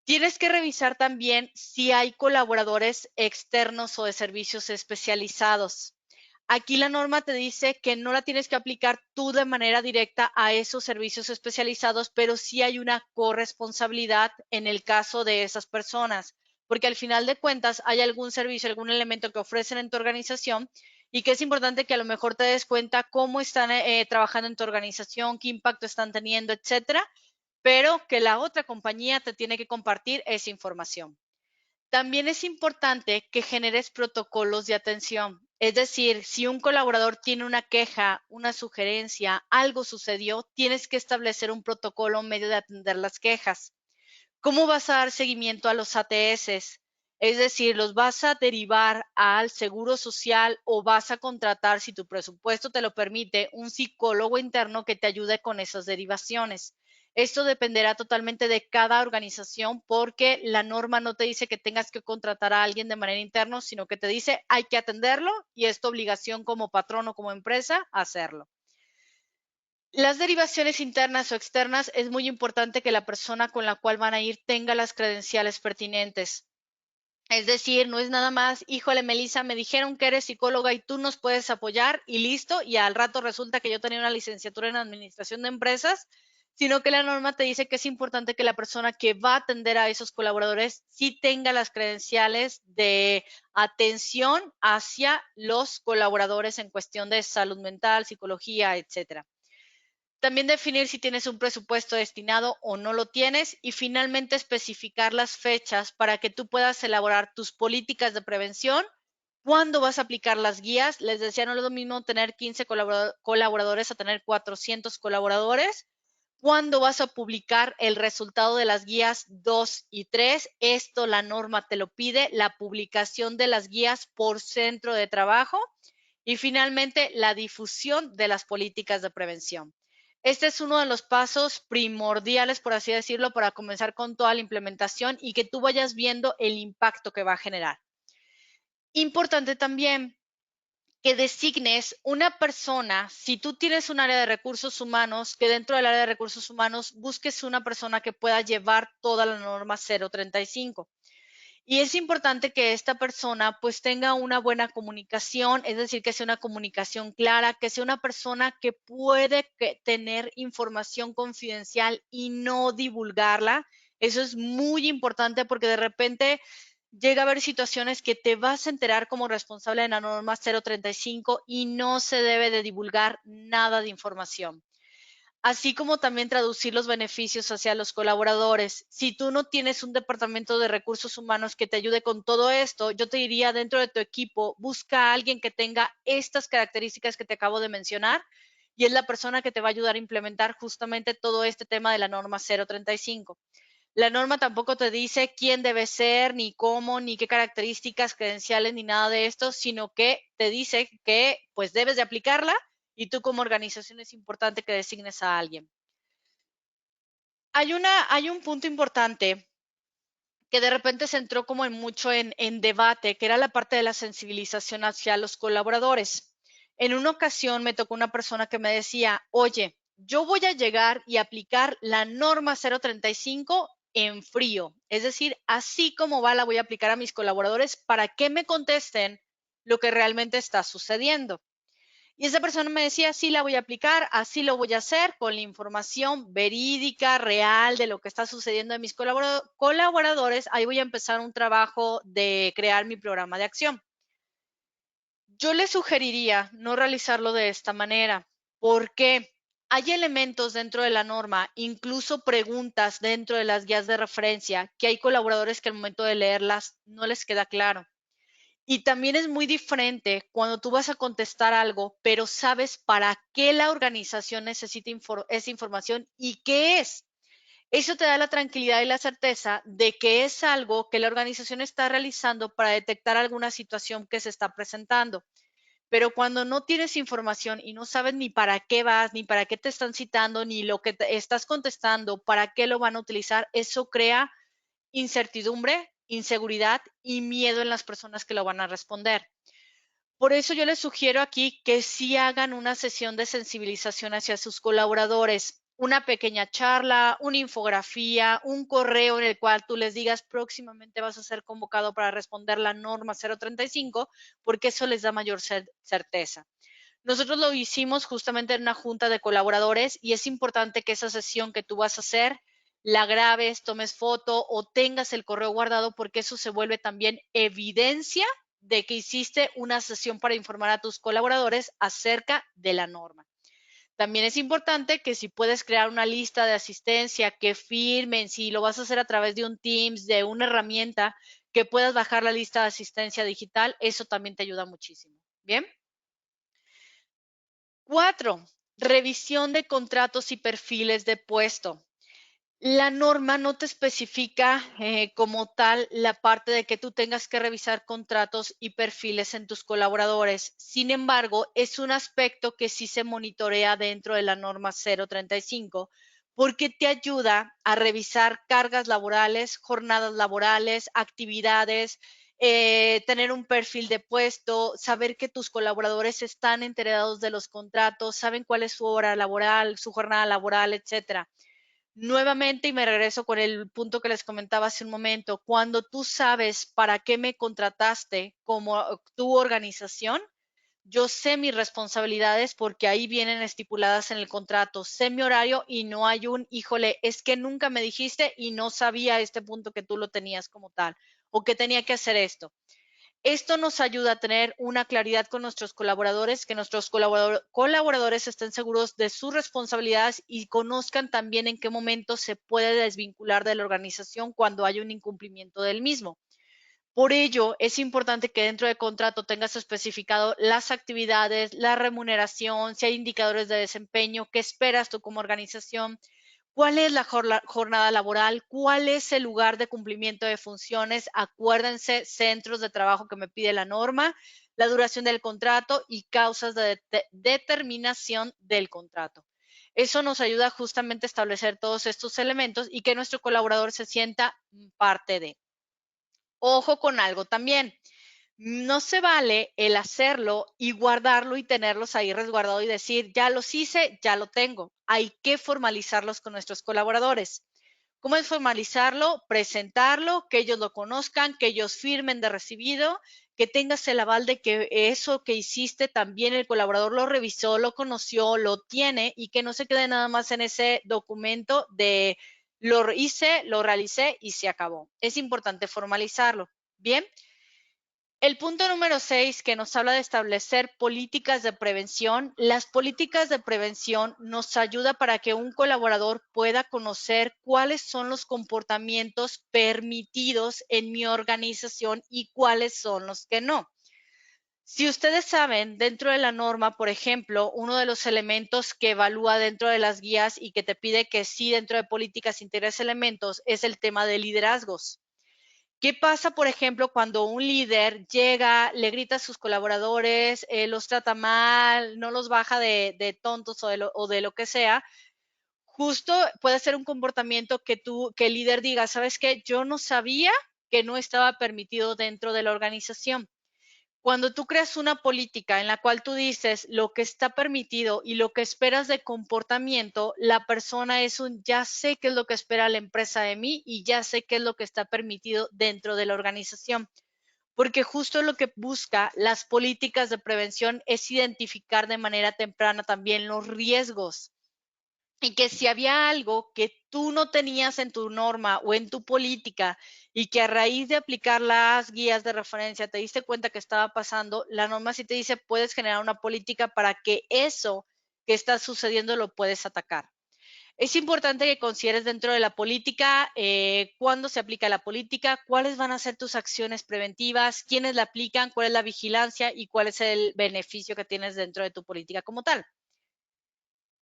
Tienes que revisar también si hay colaboradores externos o de servicios especializados. Aquí la norma te dice que no la tienes que aplicar tú de manera directa a esos servicios especializados, pero sí hay una corresponsabilidad en el caso de esas personas, porque al final de cuentas hay algún servicio, algún elemento que ofrecen en tu organización y que es importante que a lo mejor te des cuenta cómo están trabajando en tu organización, qué impacto están teniendo, etcétera, pero que la otra compañía te tiene que compartir esa información. También es importante que generes protocolos de atención. Es decir, si un colaborador tiene una queja, una sugerencia, algo sucedió, tienes que establecer un protocolo medio de atender las quejas. ¿Cómo vas a dar seguimiento a los ATS? Es decir, ¿los vas a derivar al Seguro Social o vas a contratar, si tu presupuesto te lo permite, un psicólogo interno que te ayude con esas derivaciones? Esto dependerá totalmente de cada organización porque la norma no te dice que tengas que contratar a alguien de manera interna, sino que te dice hay que atenderlo y es tu obligación como patrón o como empresa hacerlo. Las derivaciones internas o externas es muy importante que la persona con la cual van a ir tenga las credenciales pertinentes. Es decir, no es nada más, híjole, Melissa, me dijeron que eres psicóloga y tú nos puedes apoyar y listo, y al rato resulta que yo tenía una licenciatura en administración de empresas, sino que la norma te dice que es importante que la persona que va a atender a esos colaboradores sí tenga las credenciales de atención hacia los colaboradores en cuestión de salud mental, psicología, etcétera. También definir si tienes un presupuesto destinado o no lo tienes y finalmente especificar las fechas para que tú puedas elaborar tus políticas de prevención. ¿Cuándo vas a aplicar las guías? Les decía, no es lo mismo tener 15 colaboradores a tener 400 colaboradores. ¿Cuándo vas a publicar el resultado de las guías 2 y 3? Esto la norma te lo pide, la publicación de las guías por centro de trabajo. Y finalmente, la difusión de las políticas de prevención. Este es uno de los pasos primordiales, por así decirlo, para comenzar con toda la implementación y que tú vayas viendo el impacto que va a generar. Importante también que designes una persona, si tú tienes un área de recursos humanos, que dentro del área de recursos humanos busques una persona que pueda llevar toda la norma 035. Y es importante que esta persona pues tenga una buena comunicación, es decir, que sea una comunicación clara, que sea una persona que puede tener información confidencial y no divulgarla. Eso es muy importante porque de repente llega a haber situaciones que te vas a enterar como responsable de la norma 035 y no se debe de divulgar nada de información, así como también traducir los beneficios hacia los colaboradores. Si tú no tienes un departamento de recursos humanos que te ayude con todo esto, yo te diría dentro de tu equipo, busca a alguien que tenga estas características que te acabo de mencionar y es la persona que te va a ayudar a implementar justamente todo este tema de la norma 035. La norma tampoco te dice quién debe ser, ni cómo, ni qué características, credenciales, ni nada de esto, sino que te dice que pues debes de aplicarla y tú como organización es importante que designes a alguien. Hay un punto importante que de repente se entró como en mucho en debate, que era la parte de la sensibilización hacia los colaboradores. En una ocasión me tocó una persona que me decía, oye, yo voy a llegar y aplicar la norma 035 en frío, es decir, así como va la voy a aplicar a mis colaboradores para que me contesten lo que realmente está sucediendo. Y esa persona me decía, sí la voy a aplicar, así lo voy a hacer con la información verídica, real de lo que está sucediendo en mis colaboradores. Ahí voy a empezar un trabajo de crear mi programa de acción. Yo le sugeriría no realizarlo de esta manera, porque hay elementos dentro de la norma, incluso preguntas dentro de las guías de referencia, que hay colaboradores que al momento de leerlas no les queda claro. Y también es muy diferente cuando tú vas a contestar algo, pero sabes para qué la organización necesita esa información y qué es. Eso te da la tranquilidad y la certeza de que es algo que la organización está realizando para detectar alguna situación que se está presentando. Pero cuando no tienes información y no sabes ni para qué vas, ni para qué te están citando, ni lo que te estás contestando, para qué lo van a utilizar, eso crea incertidumbre, inseguridad y miedo en las personas que lo van a responder. Por eso yo les sugiero aquí que sí hagan una sesión de sensibilización hacia sus colaboradores, una pequeña charla, una infografía, un correo en el cual tú les digas próximamente vas a ser convocado para responder la norma 035, porque eso les da mayor certeza. Nosotros lo hicimos justamente en una junta de colaboradores y es importante que esa sesión que tú vas a hacer la grabes, tomes foto o tengas el correo guardado porque eso se vuelve también evidencia de que hiciste una sesión para informar a tus colaboradores acerca de la norma. También es importante que si puedes crear una lista de asistencia, que firmen, si lo vas a hacer a través de un Teams, de una herramienta, que puedas bajar la lista de asistencia digital, eso también te ayuda muchísimo. Bien. 4. Revisión de contratos y perfiles de puesto. La norma no te especifica como tal la parte de que tú tengas que revisar contratos y perfiles en tus colaboradores. Sin embargo, es un aspecto que sí se monitorea dentro de la norma 035 porque te ayuda a revisar cargas laborales, jornadas laborales, actividades, tener un perfil de puesto, saber que tus colaboradores están enterados de los contratos, saben cuál es su hora laboral, su jornada laboral, etcétera. Nuevamente, y me regreso con el punto que les comentaba hace un momento, cuando tú sabes para qué me contrataste como tu organización, yo sé mis responsabilidades porque ahí vienen estipuladas en el contrato, sé mi horario y no hay un, híjole, es que nunca me dijiste y no sabía este punto que tú lo tenías como tal o que tenía que hacer esto. Esto nos ayuda a tener una claridad con nuestros colaboradores, que nuestros colaboradores estén seguros de sus responsabilidades y conozcan también en qué momento se puede desvincular de la organización cuando hay un incumplimiento del mismo. Por ello, es importante que dentro del contrato tengas especificado las actividades, la remuneración, si hay indicadores de desempeño, qué esperas tú como organización, cuál es la jornada laboral, cuál es el lugar de cumplimiento de funciones. Acuérdense, centros de trabajo que me pide la norma, la duración del contrato y causas de determinación del contrato. Eso nos ayuda justamente a establecer todos estos elementos y que nuestro colaborador se sienta parte de. Ojo con algo también. No se vale el hacerlo y guardarlo y tenerlos ahí resguardado y decir, ya los hice, ya lo tengo. Hay que formalizarlos con nuestros colaboradores. ¿Cómo es formalizarlo? Presentarlo, que ellos lo conozcan, que ellos firmen de recibido, que tengas el aval de que eso que hiciste también el colaborador lo revisó, lo conoció, lo tiene y que no se quede nada más en ese documento de lo hice, lo realicé y se acabó. Es importante formalizarlo. Bien. El punto número 6 que nos habla de establecer políticas de prevención. Las políticas de prevención nos ayuda para que un colaborador pueda conocer cuáles son los comportamientos permitidos en mi organización y cuáles son los que no. Si ustedes saben, dentro de la norma, por ejemplo, uno de los elementos que evalúa dentro de las guías y que te pide que sí dentro de políticas integres elementos es el tema de liderazgos. ¿Qué pasa, por ejemplo, cuando un líder llega, le grita a sus colaboradores, los trata mal, no los baja de tontos o de lo que sea? Justo puede ser un comportamiento que el líder diga, ¿sabes qué? Yo no sabía que no estaba permitido dentro de la organización. Cuando tú creas una política en la cual tú dices lo que está permitido y lo que esperas de comportamiento, la persona es un ya sé qué es lo que espera la empresa de mí y ya sé qué es lo que está permitido dentro de la organización. Porque justo lo que busca las políticas de prevención es identificar de manera temprana también los riesgos y que si había algo que tú no tenías en tu norma o en tu política y que a raíz de aplicar las guías de referencia te diste cuenta que estaba pasando, la norma sí te dice puedes generar una política para que eso que está sucediendo lo puedes atacar. Es importante que consideres dentro de la política cuándo se aplica la política, cuáles van a ser tus acciones preventivas, quiénes la aplican, cuál es la vigilancia y cuál es el beneficio que tienes dentro de tu política como tal.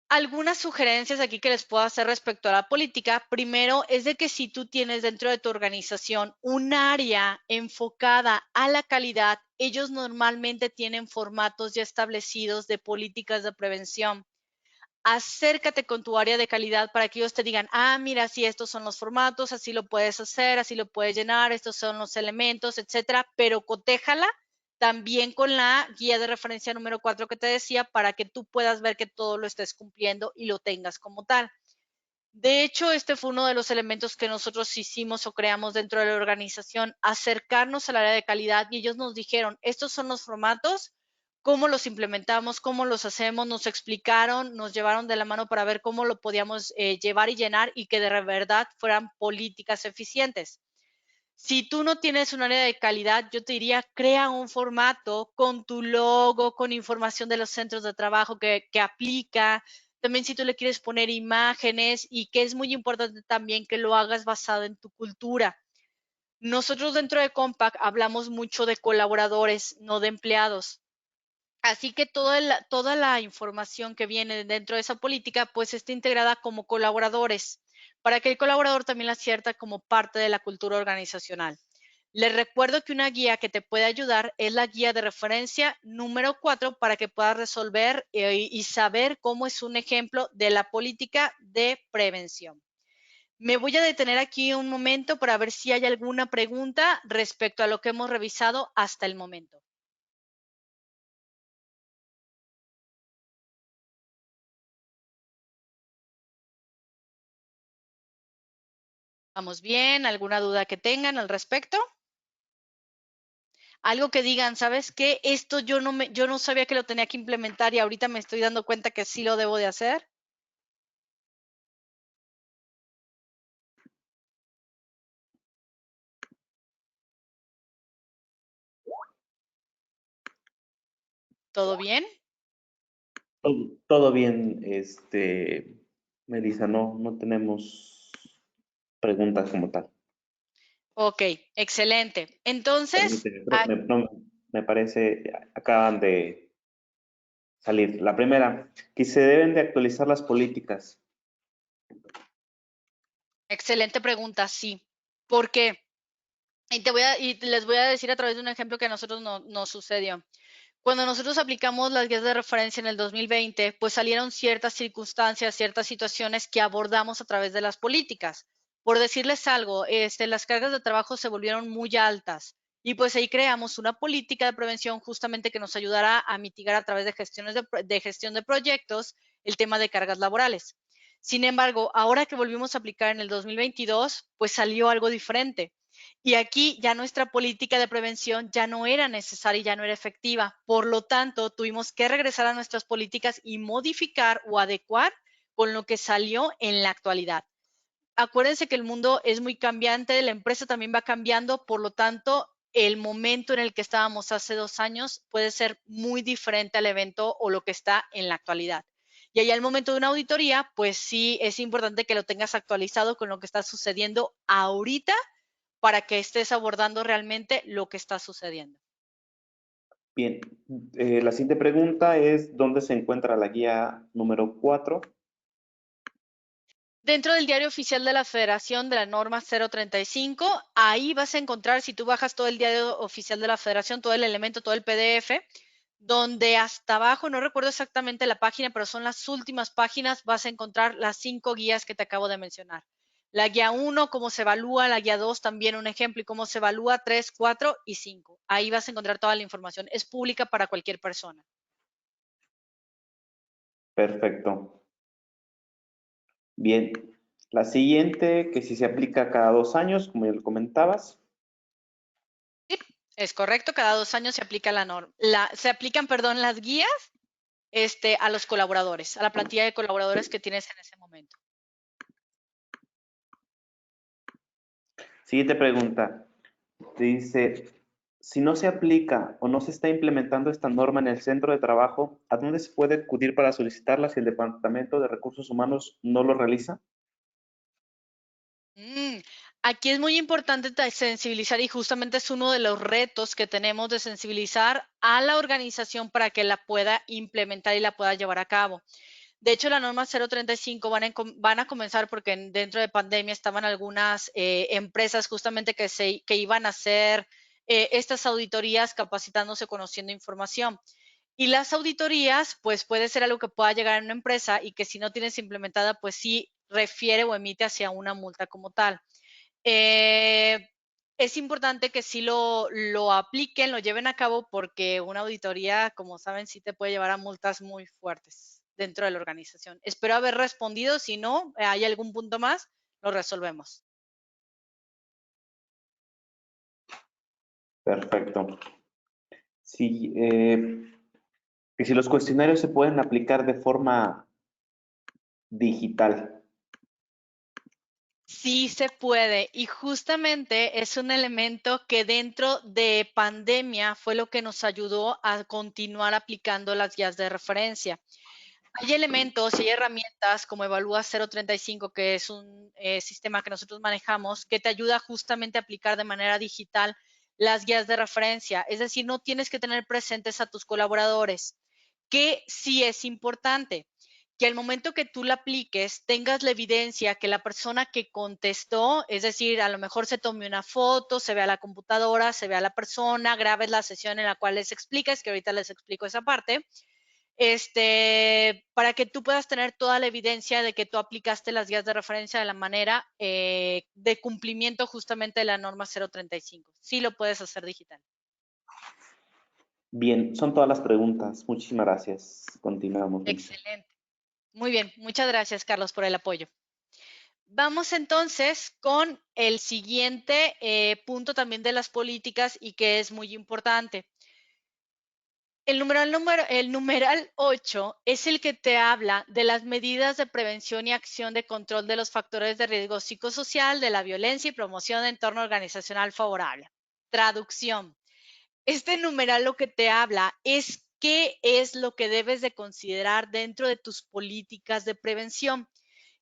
Algunas sugerencias aquí que les puedo hacer respecto a la política. Primero es de que si tú tienes dentro de tu organización un área enfocada a la calidad, ellos normalmente tienen formatos ya establecidos de políticas de prevención. Acércate con tu área de calidad para que ellos te digan, ah, mira, sí, estos son los formatos, así lo puedes hacer, así lo puedes llenar, estos son los elementos, etcétera, pero cotéjala también con la guía de referencia número 4 que te decía para que tú puedas ver que todo lo estés cumpliendo y lo tengas como tal. De hecho, este fue uno de los elementos que nosotros hicimos o creamos dentro de la organización, acercarnos al área de calidad y ellos nos dijeron, estos son los formatos, cómo los implementamos, cómo los hacemos, nos explicaron, nos llevaron de la mano para ver cómo lo podíamos llevar y llenar y que de verdad fueran políticas eficientes. Si tú no tienes un área de calidad, yo te diría, crea un formato con tu logo, con información de los centros de trabajo que aplica. También si tú le quieres poner imágenes y que es muy importante también que lo hagas basado en tu cultura. Nosotros dentro de Compaq hablamos mucho de colaboradores, no de empleados. Así que toda la información que viene dentro de esa política, pues está integrada como colaboradores, para que el colaborador también la sienta como parte de la cultura organizacional. Les recuerdo que una guía que te puede ayudar es la guía de referencia número 4 para que puedas resolver y saber cómo es un ejemplo de la política de prevención. Me voy a detener aquí un momento para ver si hay alguna pregunta respecto a lo que hemos revisado hasta el momento. ¿Vamos bien? ¿Alguna duda que tengan al respecto? Algo que digan, ¿sabes qué? Esto yo no sabía que lo tenía que implementar y ahorita me estoy dando cuenta que sí lo debo de hacer. ¿Todo bien? Todo bien, Melissa, no tenemos preguntas como tal. Ok, excelente. Entonces, Permíteme, pero me parece, acaban de salir. La primera, que se deben de actualizar las políticas. excelente pregunta, sí. ¿Por qué? Y les voy a decir a través de un ejemplo que a nosotros nos sucedió. Cuando nosotros aplicamos las guías de referencia en el 2020, pues salieron ciertas circunstancias, ciertas situaciones que abordamos a través de las políticas. Por decirles algo, las cargas de trabajo se volvieron muy altas y pues ahí creamos una política de prevención justamente que nos ayudará a mitigar a través de de gestión de proyectos el tema de cargas laborales. Sin embargo, ahora que volvimos a aplicar en el 2022, pues salió algo diferente. Y aquí ya nuestra política de prevención ya no era necesaria y ya no era efectiva. Por lo tanto, tuvimos que regresar a nuestras políticas y modificar o adecuar con lo que salió en la actualidad. Acuérdense que el mundo es muy cambiante, la empresa también va cambiando, por lo tanto, el momento en el que estábamos hace 2 años puede ser muy diferente al evento o lo que está en la actualidad. Y ahí al momento de una auditoría, pues sí es importante que lo tengas actualizado con lo que está sucediendo ahorita para que estés abordando realmente lo que está sucediendo. Bien, la siguiente pregunta es, ¿dónde se encuentra la guía número 4? Dentro del diario oficial de la Federación de la norma 035, ahí vas a encontrar, si tú bajas todo el diario oficial de la Federación, todo el elemento, todo el PDF, donde hasta abajo, no recuerdo exactamente la página, pero son las últimas páginas, vas a encontrar las 5 guías que te acabo de mencionar. La guía 1, cómo se evalúa, la guía 2, también un ejemplo, y cómo se evalúa 3, 4 y 5. Ahí vas a encontrar toda la información. Es pública para cualquier persona. Perfecto. Bien, la siguiente, que si se aplica cada 2 años, como ya lo comentabas. Sí, es correcto, cada 2 años se aplica la norma. Se aplican, perdón, las guías a los colaboradores, a la plantilla de colaboradores que tienes en ese momento. Siguiente pregunta. Dice, si no se aplica o no se está implementando esta norma en el centro de trabajo, ¿a dónde se puede acudir para solicitarla si el Departamento de Recursos Humanos no lo realiza? Mm, Aquí es muy importante sensibilizar y justamente es uno de los retos que tenemos de sensibilizar a la organización para que la pueda implementar y la pueda llevar a cabo. De hecho, la norma 035 van a comenzar porque dentro de pandemia estaban algunas empresas justamente que iban a hacer estas auditorías capacitándose, conociendo información. Y las auditorías, pues puede ser algo que pueda llegar a una empresa y que si no tienes implementada, pues sí refiere o emite hacia una multa como tal. Eh, es importante que sí lo apliquen, lo lleven a cabo, porque una auditoría, como saben, sí te puede llevar a multas muy fuertes dentro de la organización. Espero haber respondido. Si no, hay algún punto más, lo resolvemos. Perfecto. Sí, y si los cuestionarios se pueden aplicar de forma digital. Sí se puede, y justamente es un elemento que dentro de pandemia fue lo que nos ayudó a continuar aplicando las guías de referencia. Hay elementos y hay herramientas como Evalúa 035, que es un sistema que nosotros manejamos, que te ayuda justamente a aplicar de manera digital las guías de referencia. Es decir, no tienes que tener presentes a tus colaboradores, que sí es importante que al momento que tú la apliques tengas la evidencia que la persona que contestó, es decir, a lo mejor se tome una foto, se vea la computadora, se vea la persona, grabes la sesión en la cual les explicas, que ahorita les explico esa parte, para que tú puedas tener toda la evidencia de que tú aplicaste las guías de referencia de la manera de cumplimiento justamente de la norma 035. Sí lo puedes hacer digital. Bien, son todas las preguntas. Muchísimas gracias. Continuamos, Melissa. Excelente. Muy bien. Muchas gracias, Carlos, por el apoyo. Vamos entonces con el siguiente punto también de las políticas y que es muy importante. El numeral 8 es el que te habla de las medidas de prevención y acción de control de los factores de riesgo psicosocial, de la violencia y promoción de entorno organizacional favorable. Traducción. Este numeral lo que te habla es qué es lo que debes de considerar dentro de tus políticas de prevención,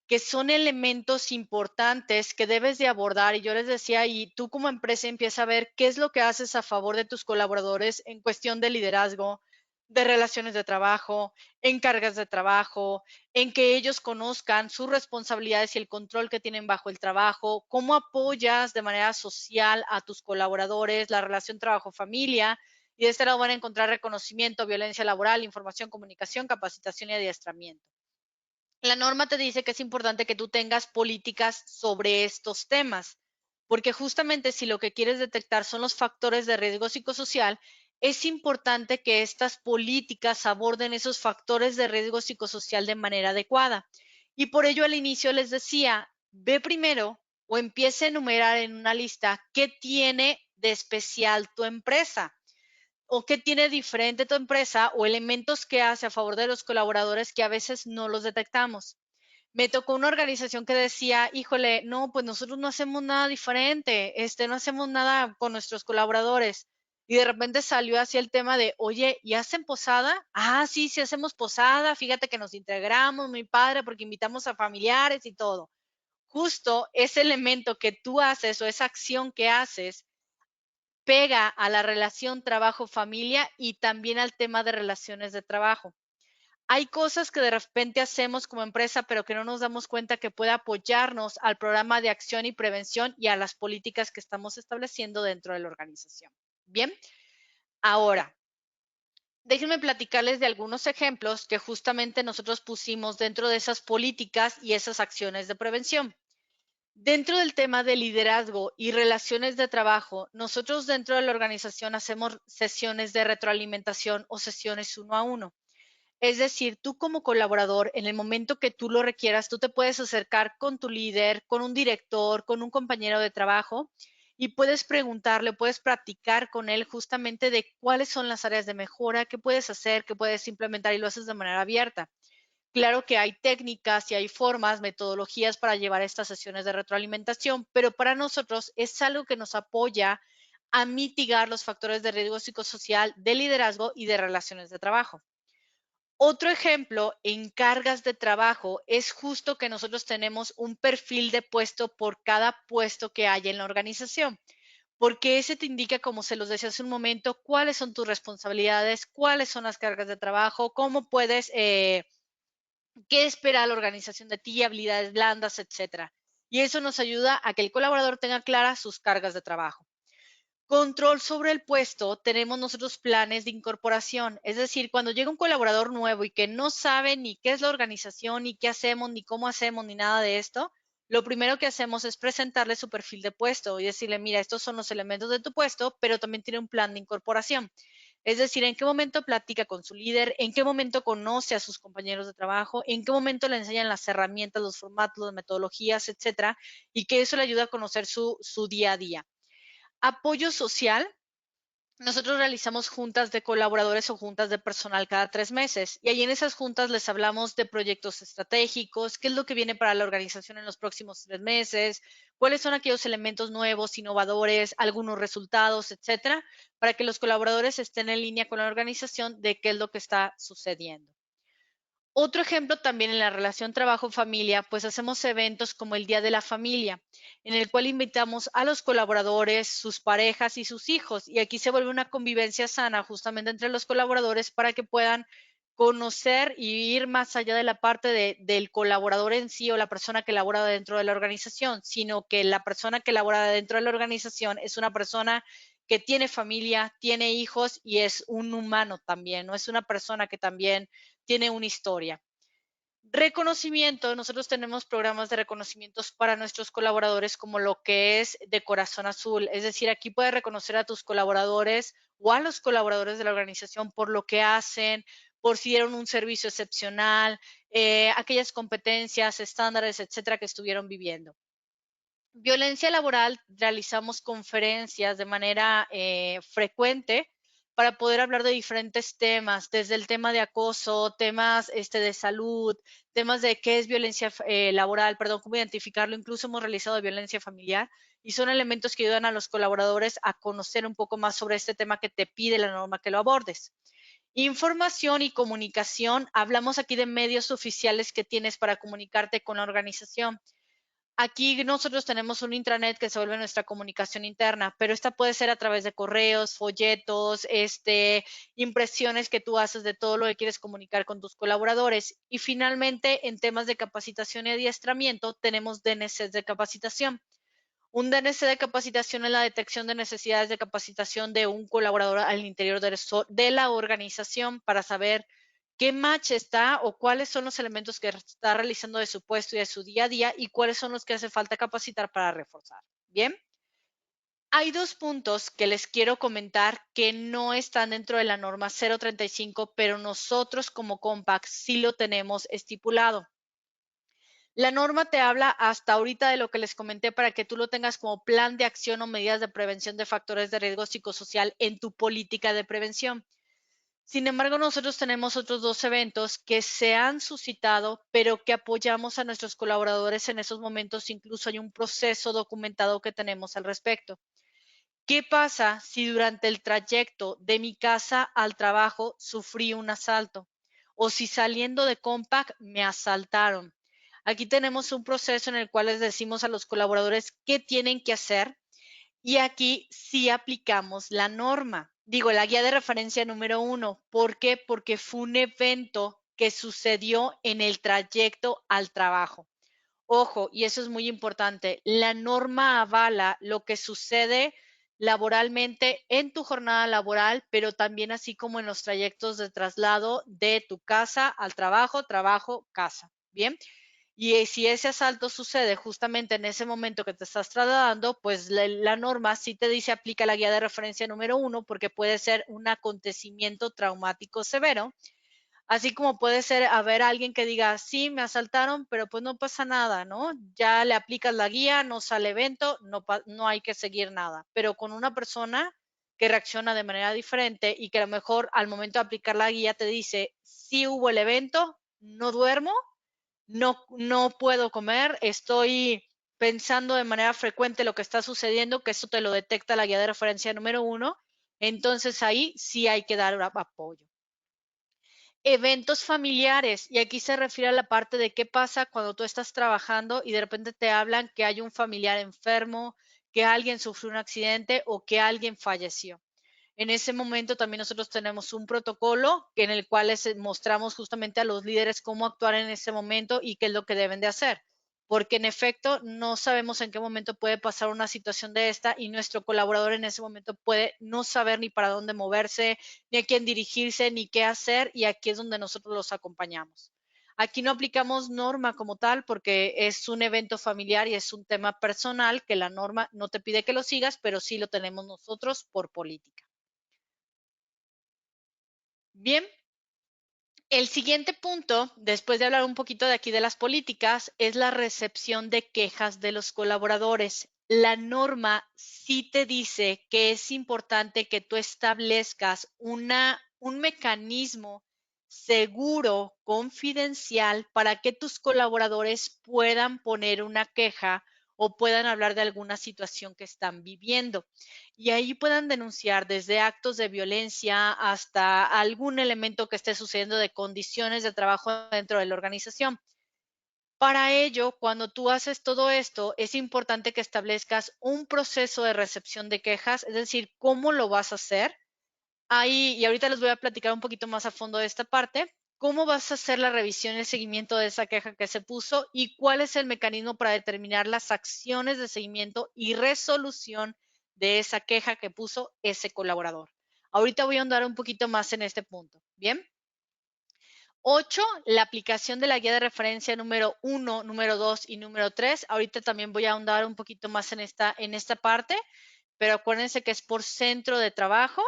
que son elementos importantes que debes de abordar. Y yo les decía, y tú como empresa empieza a ver qué es lo que haces a favor de tus colaboradores en cuestión de liderazgo, de relaciones de trabajo, en cargas de trabajo, en que ellos conozcan sus responsabilidades y el control que tienen bajo el trabajo, cómo apoyas de manera social a tus colaboradores, la relación trabajo-familia, y de este lado van a encontrar reconocimiento, violencia laboral, información, comunicación, capacitación y adiestramiento. La norma te dice que es importante que tú tengas políticas sobre estos temas, porque justamente si lo que quieres detectar son los factores de riesgo psicosocial, es importante que estas políticas aborden esos factores de riesgo psicosocial de manera adecuada. Y por ello al inicio les decía, ve primero o empiece a enumerar en una lista qué tiene de especial tu empresa o qué tiene diferente tu empresa o elementos que hace a favor de los colaboradores que a veces no los detectamos. Me tocó una organización que decía, híjole, no, pues nosotros no hacemos nada diferente, no hacemos nada con nuestros colaboradores. Y de repente salió así el tema de, oye, ¿y hacen posada? Ah, sí, sí hacemos posada, fíjate que nos integramos, muy padre, porque invitamos a familiares y todo. Justo ese elemento que tú haces o esa acción que haces pega a la relación trabajo-familia y también al tema de relaciones de trabajo. Hay cosas que de repente hacemos como empresa, pero que no nos damos cuenta que puede apoyarnos al programa de acción y prevención y a las políticas que estamos estableciendo dentro de la organización. Bien, ahora, déjenme platicarles de algunos ejemplos que justamente nosotros pusimos dentro de esas políticas y esas acciones de prevención. Dentro del tema de liderazgo y relaciones de trabajo, nosotros dentro de la organización hacemos sesiones de retroalimentación o sesiones uno a uno. Es decir, tú como colaborador, en el momento que tú lo requieras, tú te puedes acercar con tu líder, con un director, con un compañero de trabajo y puedes preguntarle, puedes practicar con él justamente de cuáles son las áreas de mejora, qué puedes hacer, qué puedes implementar y lo haces de manera abierta. Claro que hay técnicas y hay formas, metodologías para llevar estas sesiones de retroalimentación, pero para nosotros es algo que nos apoya a mitigar los factores de riesgo psicosocial, de liderazgo y de relaciones de trabajo. Otro ejemplo en cargas de trabajo es justo que nosotros tenemos un perfil de puesto por cada puesto que hay en la organización, porque ese te indica, como se los decía hace un momento, cuáles son tus responsabilidades, cuáles son las cargas de trabajo, cómo puedes, qué espera la organización de ti, habilidades blandas, etcétera. Y eso nos ayuda a que el colaborador tenga claras sus cargas de trabajo. Control sobre el puesto, tenemos nosotros planes de incorporación, es decir, cuando llega un colaborador nuevo y que no sabe ni qué es la organización, ni qué hacemos, ni cómo hacemos, ni nada de esto, lo primero que hacemos es presentarle su perfil de puesto y decirle, mira, estos son los elementos de tu puesto, pero también tiene un plan de incorporación. Es decir, en qué momento platica con su líder, en qué momento conoce a sus compañeros de trabajo, en qué momento le enseñan las herramientas, los formatos, las metodologías, etcétera, y que eso le ayuda a conocer su día a día. Apoyo social. Nosotros realizamos juntas de colaboradores o juntas de personal cada 3 meses y ahí en esas juntas les hablamos de proyectos estratégicos, qué es lo que viene para la organización en los próximos 3 meses, cuáles son aquellos elementos nuevos, innovadores, algunos resultados, etcétera, para que los colaboradores estén en línea con la organización de qué es lo que está sucediendo. Otro ejemplo también en la relación trabajo-familia, pues hacemos eventos como el Día de la Familia, en el cual invitamos a los colaboradores, sus parejas y sus hijos. Y aquí se vuelve una convivencia sana justamente entre los colaboradores para que puedan conocer y ir más allá de la parte del colaborador en sí o la persona que labora dentro de la organización, sino que la persona que labora dentro de la organización es una persona que tiene familia, tiene hijos y es un humano también, no es una persona que también tiene una historia. Reconocimiento, nosotros tenemos programas de reconocimientos para nuestros colaboradores como lo que es de Corazón Azul, es decir, aquí puedes reconocer a tus colaboradores o a los colaboradores de la organización por lo que hacen, por si dieron un servicio excepcional, aquellas competencias, estándares, etcétera, que estuvieron viviendo. Violencia laboral, realizamos conferencias de manera frecuente para poder hablar de diferentes temas, desde el tema de acoso, temas de salud, temas de qué es violencia laboral, perdón, cómo identificarlo, incluso hemos realizado violencia familiar y son elementos que ayudan a los colaboradores a conocer un poco más sobre este tema que te pide la norma que lo abordes. Información y comunicación, hablamos aquí de medios oficiales que tienes para comunicarte con la organización. Aquí nosotros tenemos un intranet que se vuelve nuestra comunicación interna, pero esta puede ser a través de correos, folletos, impresiones que tú haces de todo lo que quieres comunicar con tus colaboradores. Y finalmente, en temas de capacitación y adiestramiento, tenemos DNCs de capacitación. Un DNC de capacitación es la detección de necesidades de capacitación de un colaborador al interior de la organización para saber qué match está o cuáles son los elementos que está realizando de su puesto y de su día a día y cuáles son los que hace falta capacitar para reforzar. Bien, hay dos puntos que les quiero comentar que no están dentro de la norma 035, pero nosotros como Compact sí lo tenemos estipulado. La norma te habla hasta ahorita de lo que les comenté para que tú lo tengas como plan de acción o medidas de prevención de factores de riesgo psicosocial en tu política de prevención. Sin embargo, nosotros tenemos otros dos eventos que se han suscitado, pero que apoyamos a nuestros colaboradores en esos momentos. Incluso hay un proceso documentado que tenemos al respecto. ¿Qué pasa si durante el trayecto de mi casa al trabajo sufrí un asalto? O si saliendo de Compact me asaltaron. Aquí tenemos un proceso en el cual les decimos a los colaboradores qué tienen que hacer y aquí sí aplicamos la norma. Digo, la guía de referencia número 1. ¿Por qué? Porque fue un evento que sucedió en el trayecto al trabajo. Ojo, y eso es muy importante, la norma avala lo que sucede laboralmente en tu jornada laboral, pero también así como en los trayectos de traslado de tu casa al trabajo, trabajo, casa. Bien. Y si ese asalto sucede justamente en ese momento que te estás trasladando, pues la norma sí te dice aplica la guía de referencia número 1 porque puede ser un acontecimiento traumático severo. Así como puede ser haber alguien que diga, sí, me asaltaron, pero pues no pasa nada, ¿no? Ya le aplicas la guía, no sale evento, no hay que seguir nada. Pero con una persona que reacciona de manera diferente y que a lo mejor al momento de aplicar la guía te dice, sí hubo el evento, no duermo, no puedo comer, estoy pensando de manera frecuente lo que está sucediendo, que eso te lo detecta la guía de referencia número 1, entonces ahí sí hay que dar apoyo. Eventos familiares, y aquí se refiere a la parte de qué pasa cuando tú estás trabajando y de repente te hablan que hay un familiar enfermo, que alguien sufrió un accidente o que alguien falleció. En ese momento también nosotros tenemos un protocolo en el cual les mostramos justamente a los líderes cómo actuar en ese momento y qué es lo que deben de hacer. Porque en efecto no sabemos en qué momento puede pasar una situación de esta y nuestro colaborador en ese momento puede no saber ni para dónde moverse, ni a quién dirigirse, ni qué hacer y aquí es donde nosotros los acompañamos. Aquí no aplicamos norma como tal porque es un evento familiar y es un tema personal que la norma no te pide que lo sigas, pero sí lo tenemos nosotros por política. Bien, el siguiente punto, después de hablar un poquito de aquí de las políticas, es la recepción de quejas de los colaboradores. La norma sí te dice que es importante que tú establezcas un mecanismo seguro, confidencial, para que tus colaboradores puedan poner una queja o puedan hablar de alguna situación que están viviendo y ahí puedan denunciar desde actos de violencia hasta algún elemento que esté sucediendo de condiciones de trabajo dentro de la organización. Para ello, cuando tú haces todo esto, es importante que establezcas un proceso de recepción de quejas, es decir, cómo lo vas a hacer. Ahí, y ahorita les voy a platicar un poquito más a fondo de esta parte, cómo vas a hacer la revisión y el seguimiento de esa queja que se puso y cuál es el mecanismo para determinar las acciones de seguimiento y resolución de esa queja que puso ese colaborador. Ahorita voy a ahondar un poquito más en este punto. Bien. 8, la aplicación de la guía de referencia número 1, número 2 y número 3. Ahorita también voy a ahondar un poquito más en esta parte, pero acuérdense que es por centro de trabajo.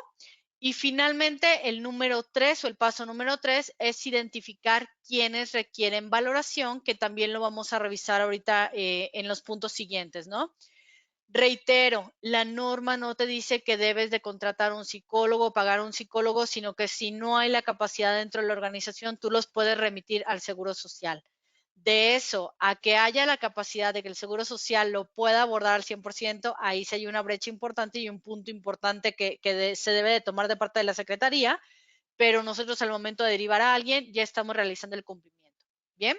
Y finalmente, el número 3 o el paso número 3 es identificar quiénes requieren valoración, que también lo vamos a revisar ahorita en los puntos siguientes, ¿no? Reitero, la norma no te dice que debes de contratar un psicólogo o pagar un psicólogo, sino que si no hay la capacidad dentro de la organización, tú los puedes remitir al Seguro Social. De eso a que haya la capacidad de que el Seguro Social lo pueda abordar al 100%, ahí sí hay una brecha importante y un punto importante que se debe de tomar de parte de la Secretaría, pero nosotros al momento de derivar a alguien ya estamos realizando el cumplimiento. Bien.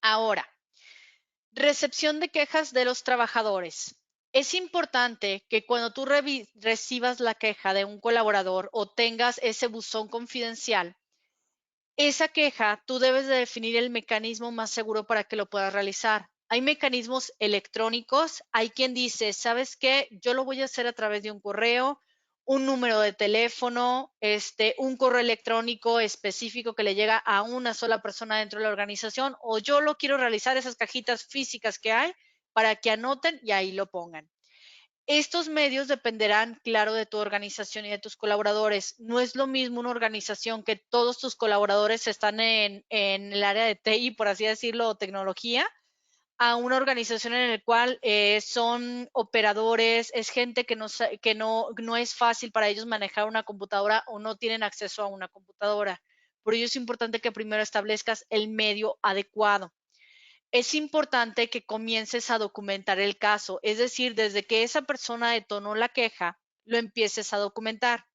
Ahora, recepción de quejas de los trabajadores. Es importante que cuando tú recibas la queja de un colaborador o tengas ese buzón confidencial, esa queja tú debes de definir el mecanismo más seguro para que lo puedas realizar. Hay mecanismos electrónicos, hay quien dice, ¿sabes qué? Yo lo voy a hacer a través de un correo, un número de teléfono, un correo electrónico específico que le llega a una sola persona dentro de la organización, o yo lo quiero realizar esas cajitas físicas que hay para que anoten y ahí lo pongan. Estos medios dependerán, claro, de tu organización y de tus colaboradores. No es lo mismo una organización que todos tus colaboradores están en el área de TI, por así decirlo, o tecnología, a una organización en la cual son operadores, es gente que no es fácil para ellos manejar una computadora o no tienen acceso a una computadora. Por ello es importante que primero establezcas el medio adecuado. Es importante que comiences a documentar el caso, es decir, desde que esa persona detonó la queja, lo empieces a documentar.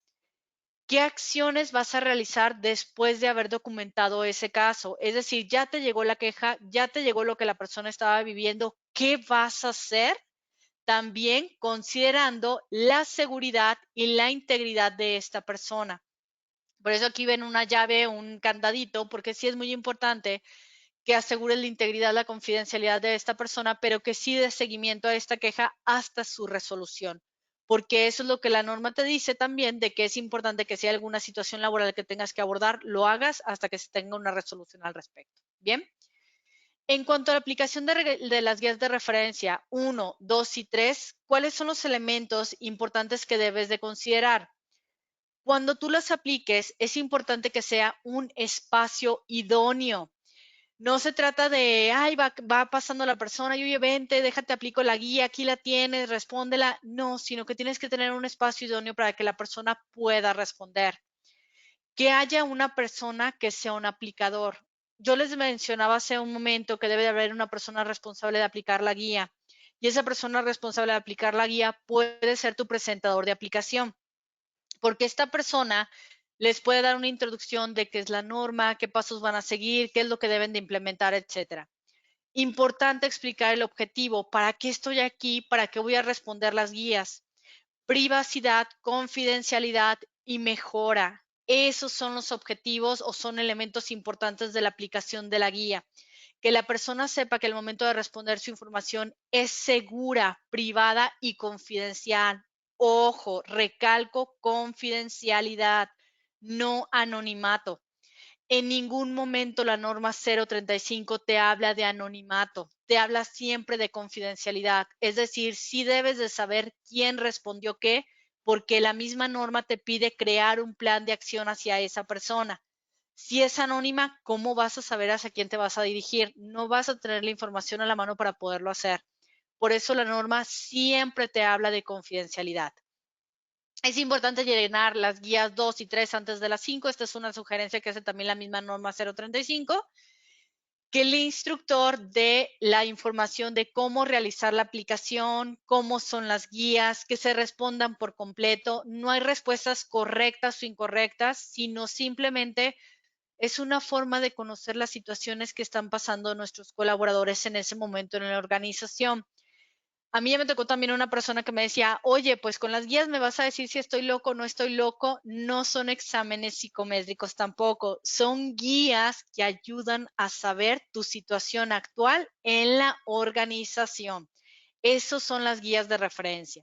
¿Qué acciones vas a realizar después de haber documentado ese caso? Es decir, ya te llegó la queja, ya te llegó lo que la persona estaba viviendo, ¿qué vas a hacer? También considerando la seguridad y la integridad de esta persona. Por eso aquí ven una llave, un candadito, porque sí es muy importante que asegure la integridad, la confidencialidad de esta persona, pero que sí dé seguimiento a esta queja hasta su resolución. Porque eso es lo que la norma te dice también, de que es importante que si hay alguna situación laboral que tengas que abordar, lo hagas hasta que se tenga una resolución al respecto. Bien. En cuanto a la aplicación de las guías de referencia 1, 2 y 3, ¿cuáles son los elementos importantes que debes de considerar? Cuando tú las apliques, es importante que sea un espacio idóneo. No se trata de, ay, va pasando la persona, y oye, vente, déjate, aplico la guía, aquí la tienes, respóndela. No, sino que tienes que tener un espacio idóneo para que la persona pueda responder. Que haya una persona que sea un aplicador. Yo les mencionaba hace un momento que debe de haber una persona responsable de aplicar la guía. Y esa persona responsable de aplicar la guía puede ser tu presentador de aplicación, porque esta persona les puede dar una introducción de qué es la norma, qué pasos van a seguir, qué es lo que deben de implementar, etcétera. Importante explicar el objetivo, para qué estoy aquí, para qué voy a responder las guías. Privacidad, confidencialidad y mejora. Esos son los objetivos o son elementos importantes de la aplicación de la guía. Que la persona sepa que al momento de responder su información es segura, privada y confidencial. Ojo, recalco confidencialidad, no anonimato. En ningún momento la norma 035 te habla de anonimato, te habla siempre de confidencialidad. Es decir, sí debes de saber quién respondió qué, porque la misma norma te pide crear un plan de acción hacia esa persona. Si es anónima, ¿cómo vas a saber hacia quién te vas a dirigir? No vas a tener la información a la mano para poderlo hacer. Por eso la norma siempre te habla de confidencialidad. Es importante llenar las guías 2 y 3 antes de las 5. Esta es una sugerencia que hace también la misma norma 035. Que el instructor dé la información de cómo realizar la aplicación, cómo son las guías, que se respondan por completo. No hay respuestas correctas o incorrectas, sino simplemente es una forma de conocer las situaciones que están pasando nuestros colaboradores en ese momento en la organización. A mí ya me tocó también una persona que me decía, oye, pues con las guías me vas a decir si estoy loco o no estoy loco. No son exámenes psicométricos tampoco, son guías que ayudan a saber tu situación actual en la organización. Esas son las guías de referencia.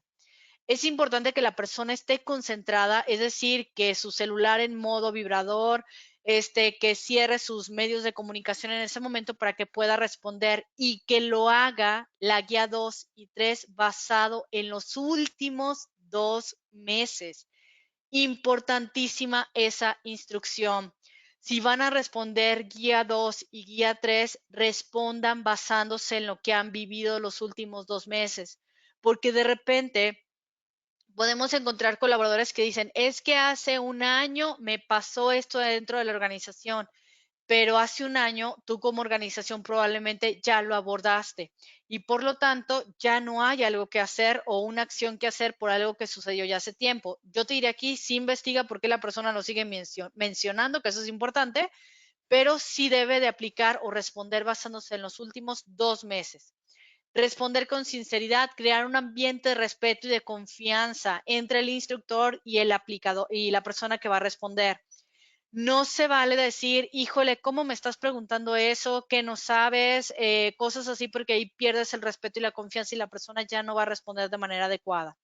Es importante que la persona esté concentrada, es decir, que su celular en modo vibrador, que cierre sus medios de comunicación en ese momento para que pueda responder y que lo haga la guía 2 y 3 basado en los últimos 2 meses. Importantísima esa instrucción. Si van a responder guía 2 y guía 3, respondan basándose en lo que han vivido los últimos 2 meses, porque de repente podemos encontrar colaboradores que dicen, es que hace un año me pasó esto dentro de la organización. pero hace un año tú como organización probablemente ya lo abordaste y por lo tanto ya no hay algo que hacer o una acción que hacer por algo que sucedió ya hace tiempo. Yo te diría aquí, sí investiga por qué la persona lo sigue mencionando, que eso es importante, pero sí debe de aplicar o responder basándose en los últimos 2 meses. Responder con sinceridad, crear un ambiente de respeto y de confianza entre el instructor y el aplicador y la persona que va a responder. No se vale decir, híjole, ¿cómo me estás preguntando eso? ¿Que no sabes? Cosas así, porque ahí pierdes el respeto y la confianza y la persona ya no va a responder de manera adecuada.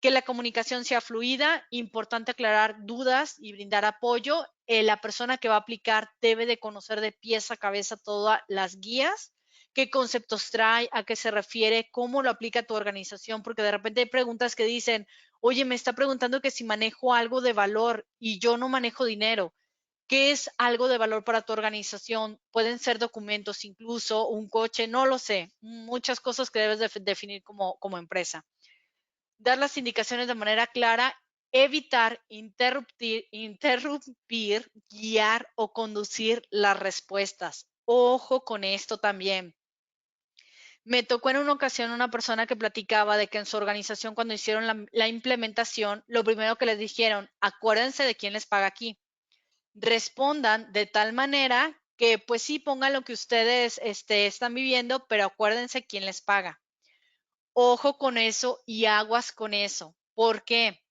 Que la comunicación sea fluida, importante aclarar dudas y brindar apoyo. La persona que va a aplicar debe de conocer de pies a cabeza todas las guías, qué conceptos trae, a qué se refiere, cómo lo aplica tu organización, porque de repente hay preguntas que dicen, oye, me está preguntando que si manejo algo de valor y yo no manejo dinero. ¿Qué es algo de valor para tu organización? Pueden ser documentos, incluso un coche, no lo sé. Muchas cosas que debes de definir como empresa. Dar las indicaciones de manera clara, evitar interrumpir, guiar o conducir las respuestas. Ojo con esto también. Me tocó en una ocasión una persona que platicaba de que en su organización cuando hicieron la implementación, lo primero que les dijeron, acuérdense de quién les paga aquí. Respondan de tal manera que pues sí pongan lo que ustedes están viviendo, pero acuérdense quién les paga. Ojo con eso y aguas con eso. ¿Por qué?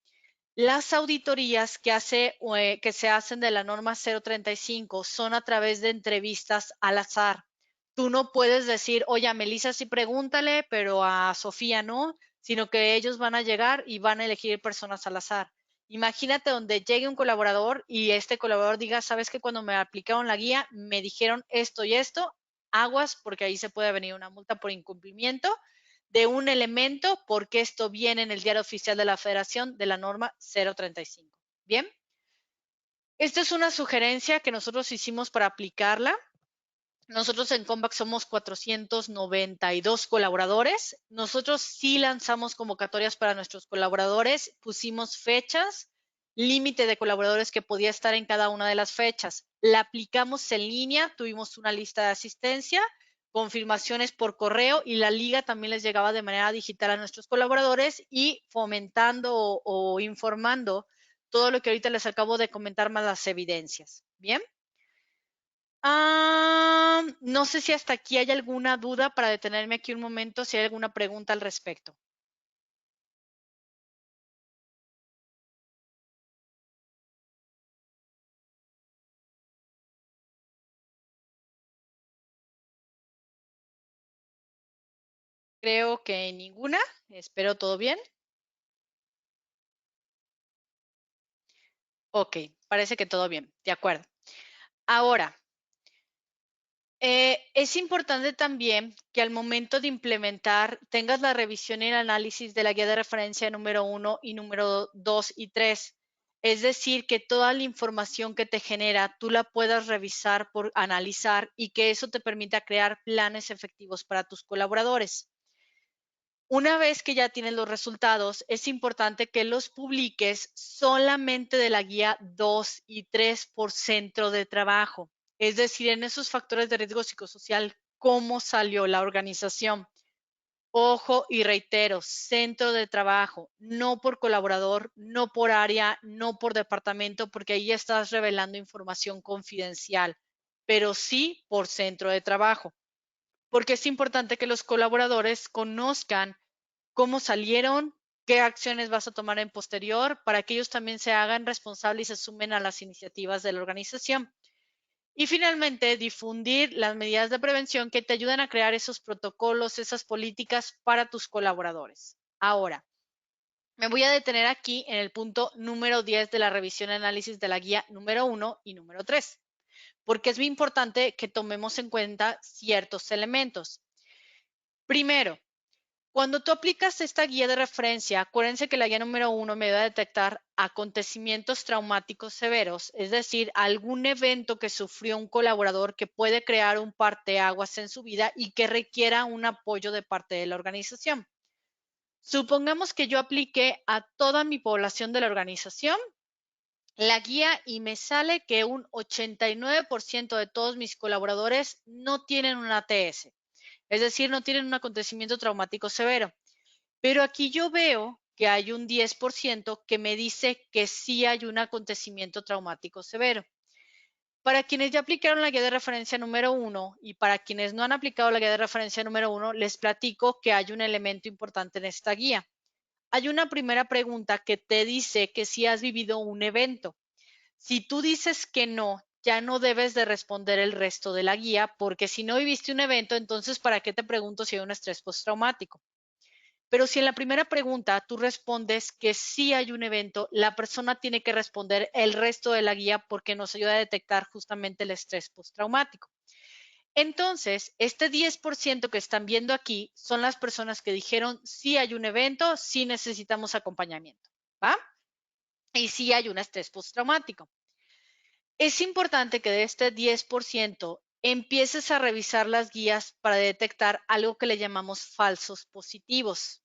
Las auditorías que se hacen de la norma 035 son a través de entrevistas al azar. Tú no puedes decir, oye, a Melissa sí pregúntale, pero a Sofía no, sino que ellos van a llegar y van a elegir personas al azar. Imagínate donde llegue un colaborador y este colaborador diga, sabes que cuando me aplicaron la guía me dijeron esto y esto, aguas porque ahí se puede venir una multa por incumplimiento de un elemento porque esto viene en el diario oficial de la Federación de la norma 035. Bien, esta es una sugerencia que nosotros hicimos para aplicarla. Nosotros en Combac somos 492 colaboradores. Nosotros sí lanzamos convocatorias para nuestros colaboradores, pusimos fechas, límite de colaboradores que podía estar en cada una de las fechas. La aplicamos en línea, tuvimos una lista de asistencia, confirmaciones por correo y la liga también les llegaba de manera digital a nuestros colaboradores y fomentando o informando todo lo que ahorita les acabo de comentar más las evidencias. Bien. No sé si hasta aquí hay alguna duda para detenerme aquí un momento, si hay alguna pregunta al respecto. Creo que ninguna. Espero todo bien. Ok, parece que todo bien. De acuerdo. Ahora, es importante también que al momento de implementar tengas la revisión y el análisis de la guía de referencia número 1 y número 2 y 3. Es decir, que toda la información que te genera tú la puedas revisar, por analizar y que eso te permita crear planes efectivos para tus colaboradores. Una vez que ya tienes los resultados, es importante que los publiques solamente de la guía 2 y 3 por centro de trabajo. Es decir, en esos factores de riesgo psicosocial, cómo salió la organización. Ojo y reitero, centro de trabajo, no por colaborador, no por área, no por departamento, porque ahí estás revelando información confidencial, pero sí por centro de trabajo, porque es importante que los colaboradores conozcan cómo salieron, qué acciones vas a tomar en posterior, para que ellos también se hagan responsables y se sumen a las iniciativas de la organización. Y finalmente, difundir las medidas de prevención que te ayudan a crear esos protocolos, esas políticas para tus colaboradores. Ahora, me voy a detener aquí en el punto número 10 de la revisión y análisis de la guía número 1 y número 3, porque es muy importante que tomemos en cuenta ciertos elementos. Primero, cuando tú aplicas esta guía de referencia, acuérdense que la guía número 1 me va a detectar acontecimientos traumáticos severos, es decir, algún evento que sufrió un colaborador que puede crear un parteaguas en su vida y que requiera un apoyo de parte de la organización. Supongamos que yo apliqué a toda mi población de la organización la guía y me sale que un 89% de todos mis colaboradores no tienen un ATS, es decir, no tienen un acontecimiento traumático severo. Pero aquí yo veo que hay un 10% que me dice que sí hay un acontecimiento traumático severo. Para quienes ya aplicaron la guía de referencia número 1 y para quienes no han aplicado la guía de referencia número 1, les platico que hay un elemento importante en esta guía. Hay una primera pregunta que te dice que si has vivido un evento. Si tú dices que no, ya no debes de responder el resto de la guía, porque si no viviste un evento, entonces ¿para qué te pregunto si hay un estrés postraumático? Pero si en la primera pregunta tú respondes que sí hay un evento, la persona tiene que responder el resto de la guía porque nos ayuda a detectar justamente el estrés postraumático. Entonces, este 10% que están viendo aquí son las personas que dijeron sí hay un evento, sí necesitamos acompañamiento, ¿va? Y sí hay un estrés postraumático. Es importante que de este 10% empieces a revisar las guías para detectar algo que le llamamos falsos positivos.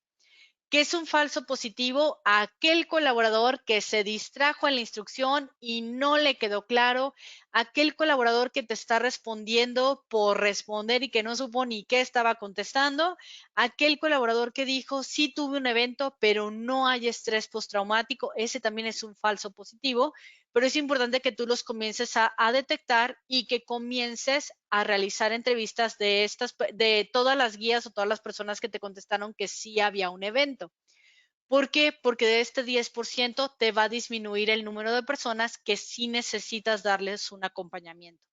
¿Qué es un falso positivo? Aquel colaborador que se distrajo en la instrucción y no le quedó claro, aquel colaborador que te está respondiendo por responder y que no supo ni qué estaba contestando, aquel colaborador que dijo, sí tuve un evento, pero no hay estrés postraumático, ese también es un falso positivo, pero es importante que tú los comiences a detectar y que comiences a realizar entrevistas de todas las guías o todas las personas que te contestaron que sí había un evento. ¿Por qué? Porque de este 10% te va a disminuir el número de personas que sí necesitas darles un acompañamiento.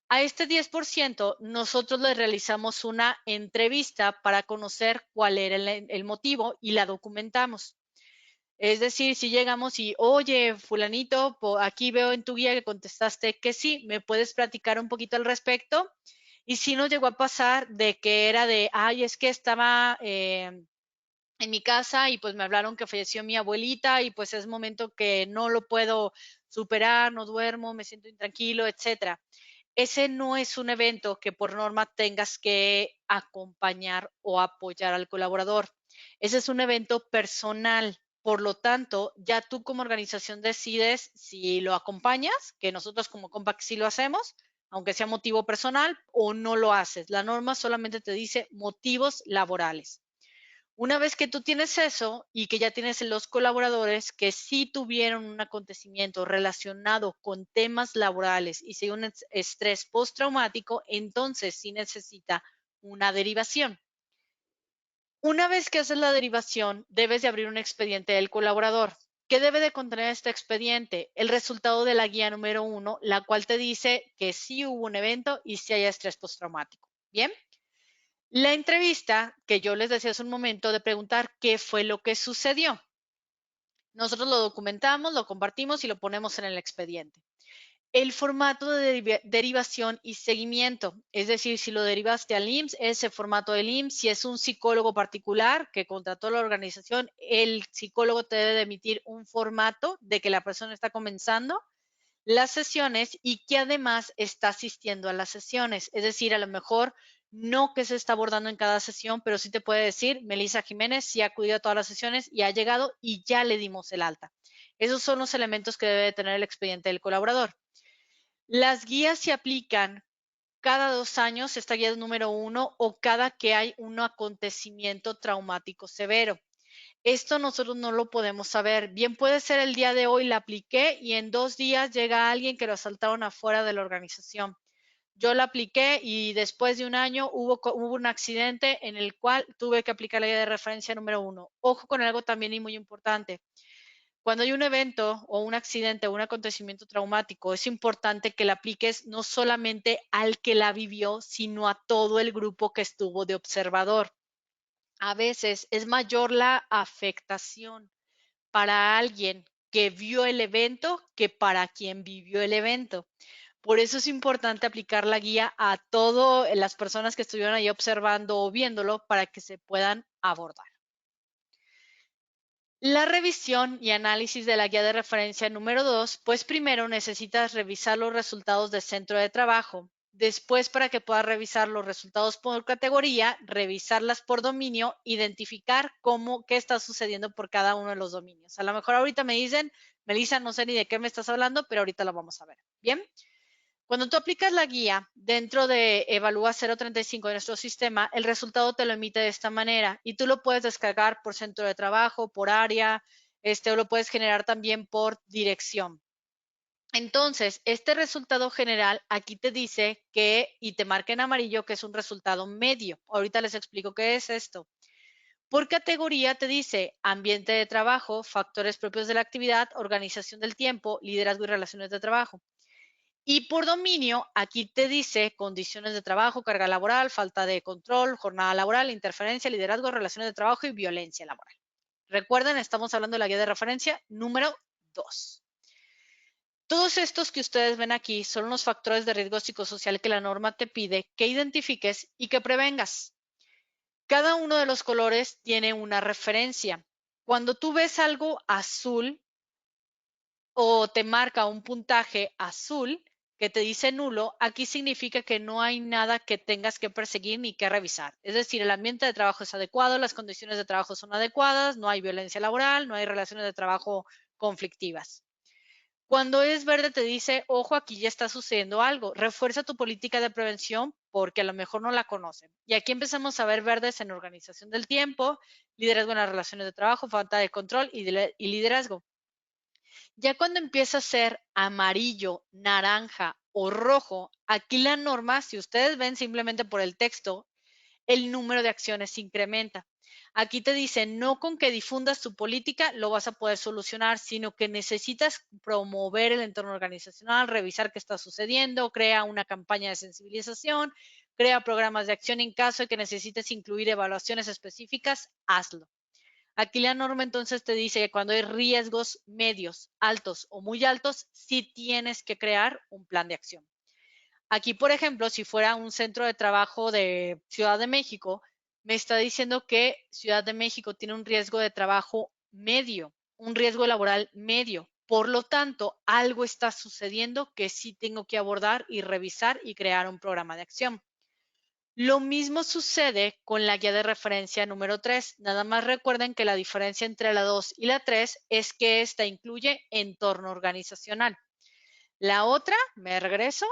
A este 10% nosotros le realizamos una entrevista para conocer cuál era el motivo y la documentamos. Es decir, si llegamos y, oye, fulanito, aquí veo en tu guía que contestaste que sí, ¿me puedes platicar un poquito al respecto? Y sí nos llegó a pasar de que era de, ay, es que estaba en mi casa y pues me hablaron que falleció mi abuelita y pues es momento que no lo puedo superar, no duermo, me siento intranquilo, etcétera. Ese no es un evento que por norma tengas que acompañar o apoyar al colaborador. Ese es un evento personal. Por lo tanto, ya tú como organización decides si lo acompañas, que nosotros como Compact sí lo hacemos, aunque sea motivo personal, o no lo haces. La norma solamente te dice motivos laborales. Una vez que tú tienes eso y que ya tienes los colaboradores que sí tuvieron un acontecimiento relacionado con temas laborales y si hay un estrés postraumático, entonces sí necesita una derivación. Una vez que haces la derivación, debes de abrir un expediente del colaborador. ¿Qué debe de contener este expediente? El resultado de la guía número 1, la cual te dice que sí hubo un evento y sí hay estrés postraumático. Bien. La entrevista que yo les decía hace un momento de preguntar qué fue lo que sucedió. Nosotros lo documentamos, lo compartimos y lo ponemos en el expediente. El formato de derivación y seguimiento, es decir, si lo derivaste al IMSS, ese formato del IMSS, si es un psicólogo particular que contrató la organización, el psicólogo te debe de emitir un formato de que la persona está comenzando las sesiones y que además está asistiendo a las sesiones. Es decir, a lo mejor no que se está abordando en cada sesión, pero sí te puede decir, Melissa Jiménez sí ha acudido a todas las sesiones y ha llegado y ya le dimos el alta. Esos son los elementos que debe tener el expediente del colaborador. Las guías se aplican cada 2 años, esta guía es número 1, o cada que hay un acontecimiento traumático severo. Esto nosotros no lo podemos saber. Bien puede ser el día de hoy la apliqué y en 2 días llega alguien que lo asaltaron afuera de la organización. Yo la apliqué y después de un año hubo un accidente en el cual tuve que aplicar la guía de referencia número 1. Ojo con algo también y muy importante. Cuando hay un evento o un accidente o un acontecimiento traumático, es importante que la apliques no solamente al que la vivió, sino a todo el grupo que estuvo de observador. A veces es mayor la afectación para alguien que vio el evento que para quien vivió el evento. Por eso es importante aplicar la guía a todas las personas que estuvieron ahí observando o viéndolo para que se puedan abordar. La revisión y análisis de la guía de referencia número 2, pues primero necesitas revisar los resultados del centro de trabajo. Después, para que puedas revisar los resultados por categoría, revisarlas por dominio, identificar qué está sucediendo por cada uno de los dominios. A lo mejor ahorita me dicen, Melissa, no sé ni de qué me estás hablando, pero ahorita lo vamos a ver. Bien. Cuando tú aplicas la guía dentro de Evalúa 035 de nuestro sistema, el resultado te lo emite de esta manera y tú lo puedes descargar por centro de trabajo, por área, o lo puedes generar también por dirección. Entonces, este resultado general aquí te dice y te marca en amarillo que es un resultado medio. Ahorita les explico qué es esto. Por categoría te dice ambiente de trabajo, factores propios de la actividad, organización del tiempo, liderazgo y relaciones de trabajo. Y por dominio, aquí te dice condiciones de trabajo, carga laboral, falta de control, jornada laboral, interferencia, liderazgo, relaciones de trabajo y violencia laboral. Recuerden, estamos hablando de la guía de referencia número 2. Todos estos que ustedes ven aquí son los factores de riesgo psicosocial que la norma te pide que identifiques y que prevengas. Cada uno de los colores tiene una referencia. Cuando tú ves algo azul o te marca un puntaje azul que te dice nulo, aquí significa que no hay nada que tengas que perseguir ni que revisar. Es decir, el ambiente de trabajo es adecuado, las condiciones de trabajo son adecuadas, no hay violencia laboral, no hay relaciones de trabajo conflictivas. Cuando es verde te dice, ojo, aquí ya está sucediendo algo. Refuerza tu política de prevención porque a lo mejor no la conocen. Y aquí empezamos a ver verdes en organización del tiempo, liderazgo en las relaciones de trabajo, falta de control y liderazgo. Ya cuando empieza a ser amarillo, naranja o rojo, aquí la norma, si ustedes ven simplemente por el texto, el número de acciones se incrementa. Aquí te dice, no con que difundas tu política lo vas a poder solucionar, sino que necesitas promover el entorno organizacional, revisar qué está sucediendo, crea una campaña de sensibilización, crea programas de acción en caso de que necesites incluir evaluaciones específicas, hazlo. Aquí la norma entonces te dice que cuando hay riesgos medios, altos o muy altos, sí tienes que crear un plan de acción. Aquí, por ejemplo, si fuera un centro de trabajo de Ciudad de México, me está diciendo que Ciudad de México tiene un riesgo de trabajo medio, un riesgo laboral medio. Por lo tanto, algo está sucediendo que sí tengo que abordar y revisar y crear un programa de acción. Lo mismo sucede con la guía de referencia número 3. Nada más recuerden que la diferencia entre la 2 y la 3 es que esta incluye entorno organizacional. La otra, me regreso,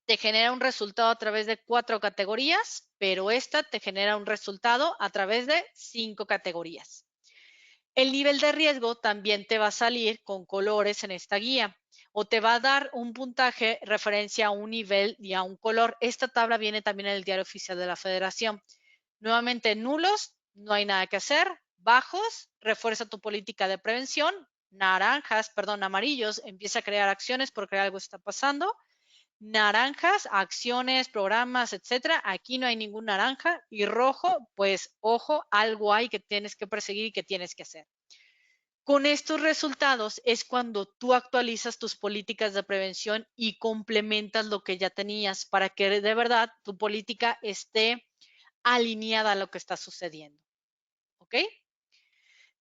te genera un resultado a través de 4 categorías, pero esta te genera un resultado a través de 5 categorías. El nivel de riesgo también te va a salir con colores en esta guía o te va a dar un puntaje referencia a un nivel y a un color. Esta tabla viene también en el diario oficial de la Federación. Nuevamente, nulos, no hay nada que hacer. Bajos, refuerza tu política de prevención. Amarillos, empieza a crear acciones porque algo está pasando. Naranjas, acciones, programas, etcétera. Aquí no hay ningún naranja. Y rojo, pues ojo, algo hay que tienes que perseguir y que tienes que hacer. Con estos resultados es cuando tú actualizas tus políticas de prevención y complementas lo que ya tenías para que de verdad tu política esté alineada a lo que está sucediendo. ¿Ok?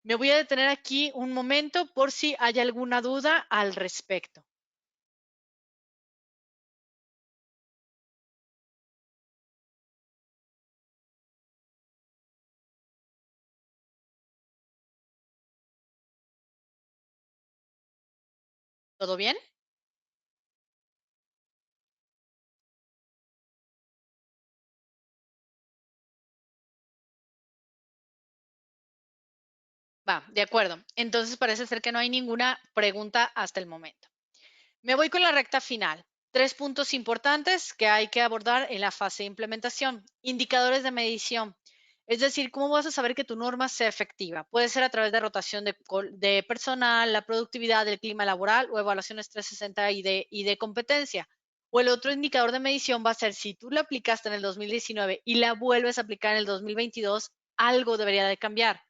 Me voy a detener aquí un momento por si hay alguna duda al respecto. ¿Todo bien? Va, de acuerdo. Entonces parece ser que no hay ninguna pregunta hasta el momento. Me voy con la recta final. 3 puntos importantes que hay que abordar en la fase de implementación. Indicadores de medición. Es decir, ¿cómo vas a saber que tu norma sea efectiva? Puede ser a través de rotación de personal, la productividad, del clima laboral o evaluaciones 360 y de competencia. O el otro indicador de medición va a ser si tú la aplicaste en el 2019 y la vuelves a aplicar en el 2022, algo debería de cambiar.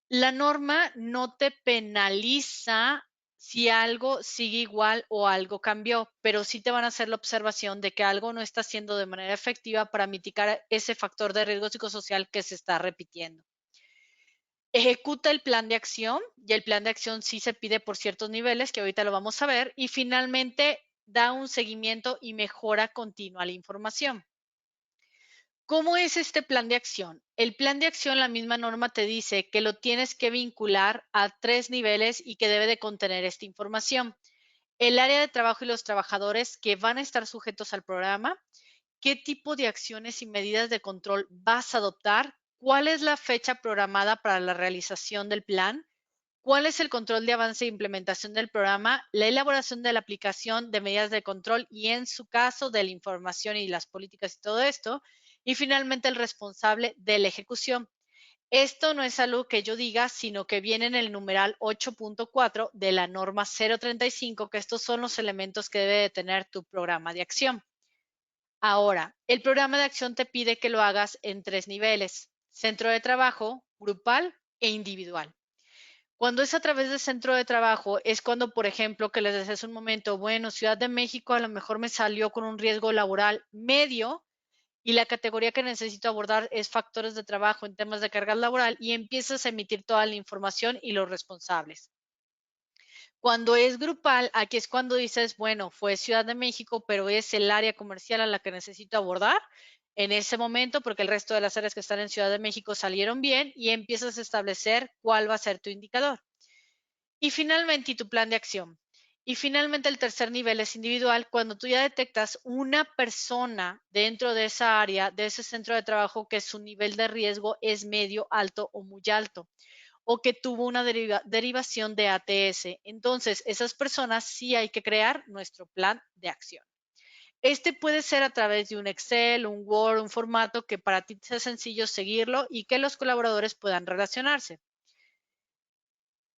La norma no te penaliza si algo sigue igual o algo cambió, pero sí te van a hacer la observación de que algo no está haciendo de manera efectiva para mitigar ese factor de riesgo psicosocial que se está repitiendo. Ejecuta el plan de acción y el plan de acción sí se pide por ciertos niveles que ahorita lo vamos a ver y finalmente da un seguimiento y mejora continua la información. ¿Cómo es este plan de acción? El plan de acción, la misma norma te dice que lo tienes que vincular a 3 niveles y que debe de contener esta información. El área de trabajo y los trabajadores que van a estar sujetos al programa, qué tipo de acciones y medidas de control vas a adoptar, cuál es la fecha programada para la realización del plan, cuál es el control de avance e implementación del programa, la elaboración de la aplicación de medidas de control y en su caso de la información y las políticas y todo esto, y finalmente el responsable de la ejecución. Esto no es algo que yo diga, sino que viene en el numeral 8.4 de la norma 035, que estos son los elementos que debe de tener tu programa de acción. Ahora, el programa de acción te pide que lo hagas en 3 niveles: centro de trabajo, grupal e individual. Cuando es a través de centro de trabajo, es cuando, por ejemplo, que les decía hace un momento, bueno, Ciudad de México a lo mejor me salió con un riesgo laboral medio y la categoría que necesito abordar es factores de trabajo en temas de carga laboral y empiezas a emitir toda la información y los responsables. Cuando es grupal, aquí es cuando dices, bueno, fue Ciudad de México, pero es el área comercial a la que necesito abordar en ese momento, porque el resto de las áreas que están en Ciudad de México salieron bien y empiezas a establecer cuál va a ser tu indicador. Y finalmente, tu plan de acción. Y finalmente, el tercer nivel es individual, cuando tú ya detectas una persona dentro de esa área, de ese centro de trabajo, que su nivel de riesgo es medio, alto o muy alto, o que tuvo una derivación de ATS. Entonces, esas personas sí hay que crear nuestro plan de acción. Este puede ser a través de un Excel, un Word, un formato que para ti sea sencillo seguirlo y que los colaboradores puedan relacionarse.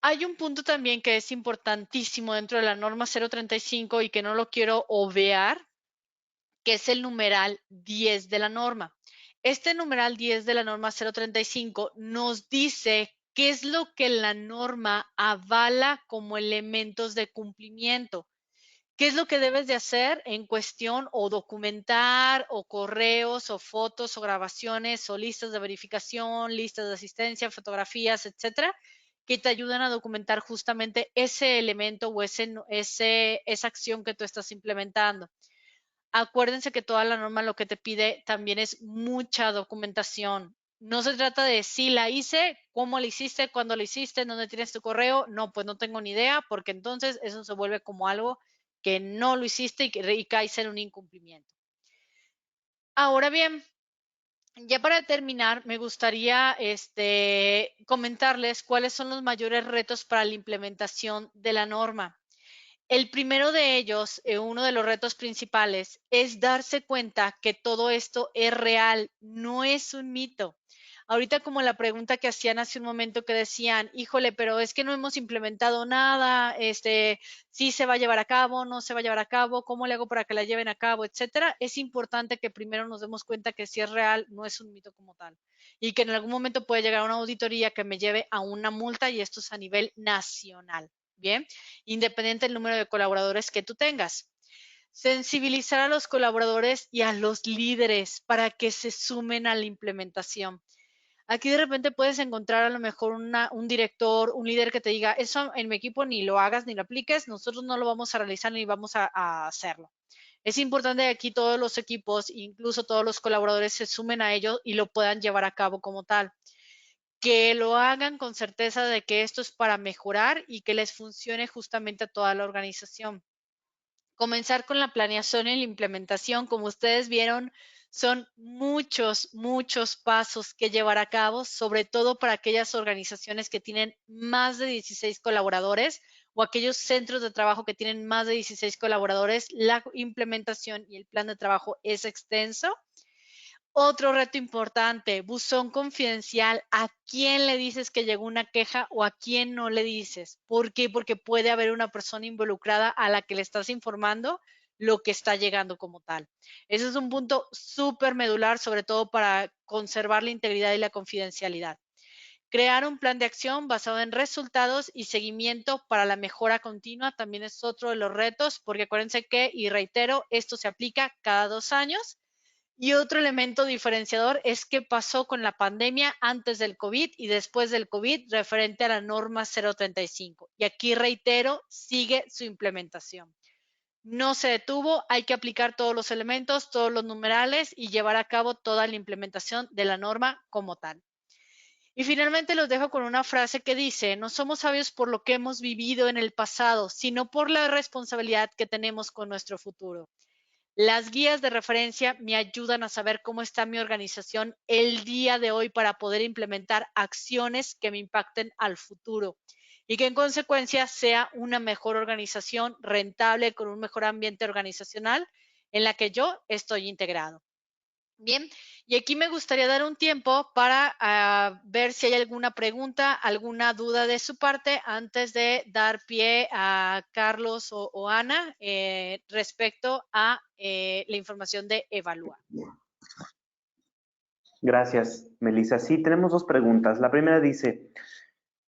Hay un punto también que es importantísimo dentro de la norma 035 y que no lo quiero obviar, que es el numeral 10 de la norma. Este numeral 10 de la norma 035 nos dice qué es lo que la norma avala como elementos de cumplimiento. ¿Qué es lo que debes de hacer en cuestión o documentar o correos o fotos o grabaciones o listas de verificación, listas de asistencia, fotografías, etcétera, que te ayudan a documentar justamente ese elemento o esa acción que tú estás implementando? Acuérdense que toda la norma lo que te pide también es mucha documentación. No se trata de si la hice, cómo la hiciste, cuándo la hiciste, dónde tienes tu correo. No, pues no tengo ni idea, porque entonces eso se vuelve como algo que no lo hiciste y caes en un incumplimiento. Ahora bien, ya para terminar, me gustaría comentarles cuáles son los mayores retos para la implementación de la norma. El primero de ellos, uno de los retos principales, es darse cuenta que todo esto es real, no es un mito. Ahorita como la pregunta que hacían hace un momento que decían, híjole, pero es que no hemos implementado nada, sí se va a llevar a cabo, no se va a llevar a cabo, ¿cómo le hago para que la lleven a cabo, etcétera? Es importante que primero nos demos cuenta que si es real, no es un mito como tal, y que en algún momento puede llegar a una auditoría que me lleve a una multa, y esto es a nivel nacional. Bien, independiente del número de colaboradores que tú tengas. Sensibilizar a los colaboradores y a los líderes para que se sumen a la implementación. Aquí de repente puedes encontrar a lo mejor un director, un líder que te diga, eso en mi equipo ni lo hagas ni lo apliques, nosotros no lo vamos a realizar ni vamos a hacerlo. Es importante que aquí todos los equipos, incluso todos los colaboradores, se sumen a ello y lo puedan llevar a cabo como tal. Que lo hagan con certeza de que esto es para mejorar y que les funcione justamente a toda la organización. Comenzar con la planeación y la implementación, como ustedes vieron, son muchos, muchos pasos que llevar a cabo, sobre todo para aquellas organizaciones que tienen más de 16 colaboradores o aquellos centros de trabajo que tienen más de 16 colaboradores. La implementación y el plan de trabajo es extenso. Otro reto importante, buzón confidencial. ¿A quién le dices que llegó una queja o a quién no le dices? ¿Por qué? Porque puede haber una persona involucrada a la que le estás informando lo que está llegando como tal. Ese es un punto súper medular, sobre todo para conservar la integridad y la confidencialidad. Crear un plan de acción basado en resultados y seguimiento para la mejora continua también es otro de los retos, porque acuérdense que, y reitero, esto se aplica cada 2 años. Y otro elemento diferenciador es qué pasó con la pandemia antes del COVID y después del COVID referente a la norma 035. Y aquí reitero, sigue su implementación. No se detuvo, hay que aplicar todos los elementos, todos los numerales y llevar a cabo toda la implementación de la norma como tal. Y finalmente los dejo con una frase que dice, no somos sabios por lo que hemos vivido en el pasado, sino por la responsabilidad que tenemos con nuestro futuro. Las guías de referencia me ayudan a saber cómo está mi organización el día de hoy para poder implementar acciones que me impacten al futuro y que en consecuencia sea una mejor organización rentable con un mejor ambiente organizacional en la que yo estoy integrado. Bien, y aquí me gustaría dar un tiempo para ver si hay alguna pregunta, alguna duda de su parte antes de dar pie a Carlos o Ana respecto a la información de evaluar. Gracias, Melissa. Sí, tenemos dos preguntas. La primera dice,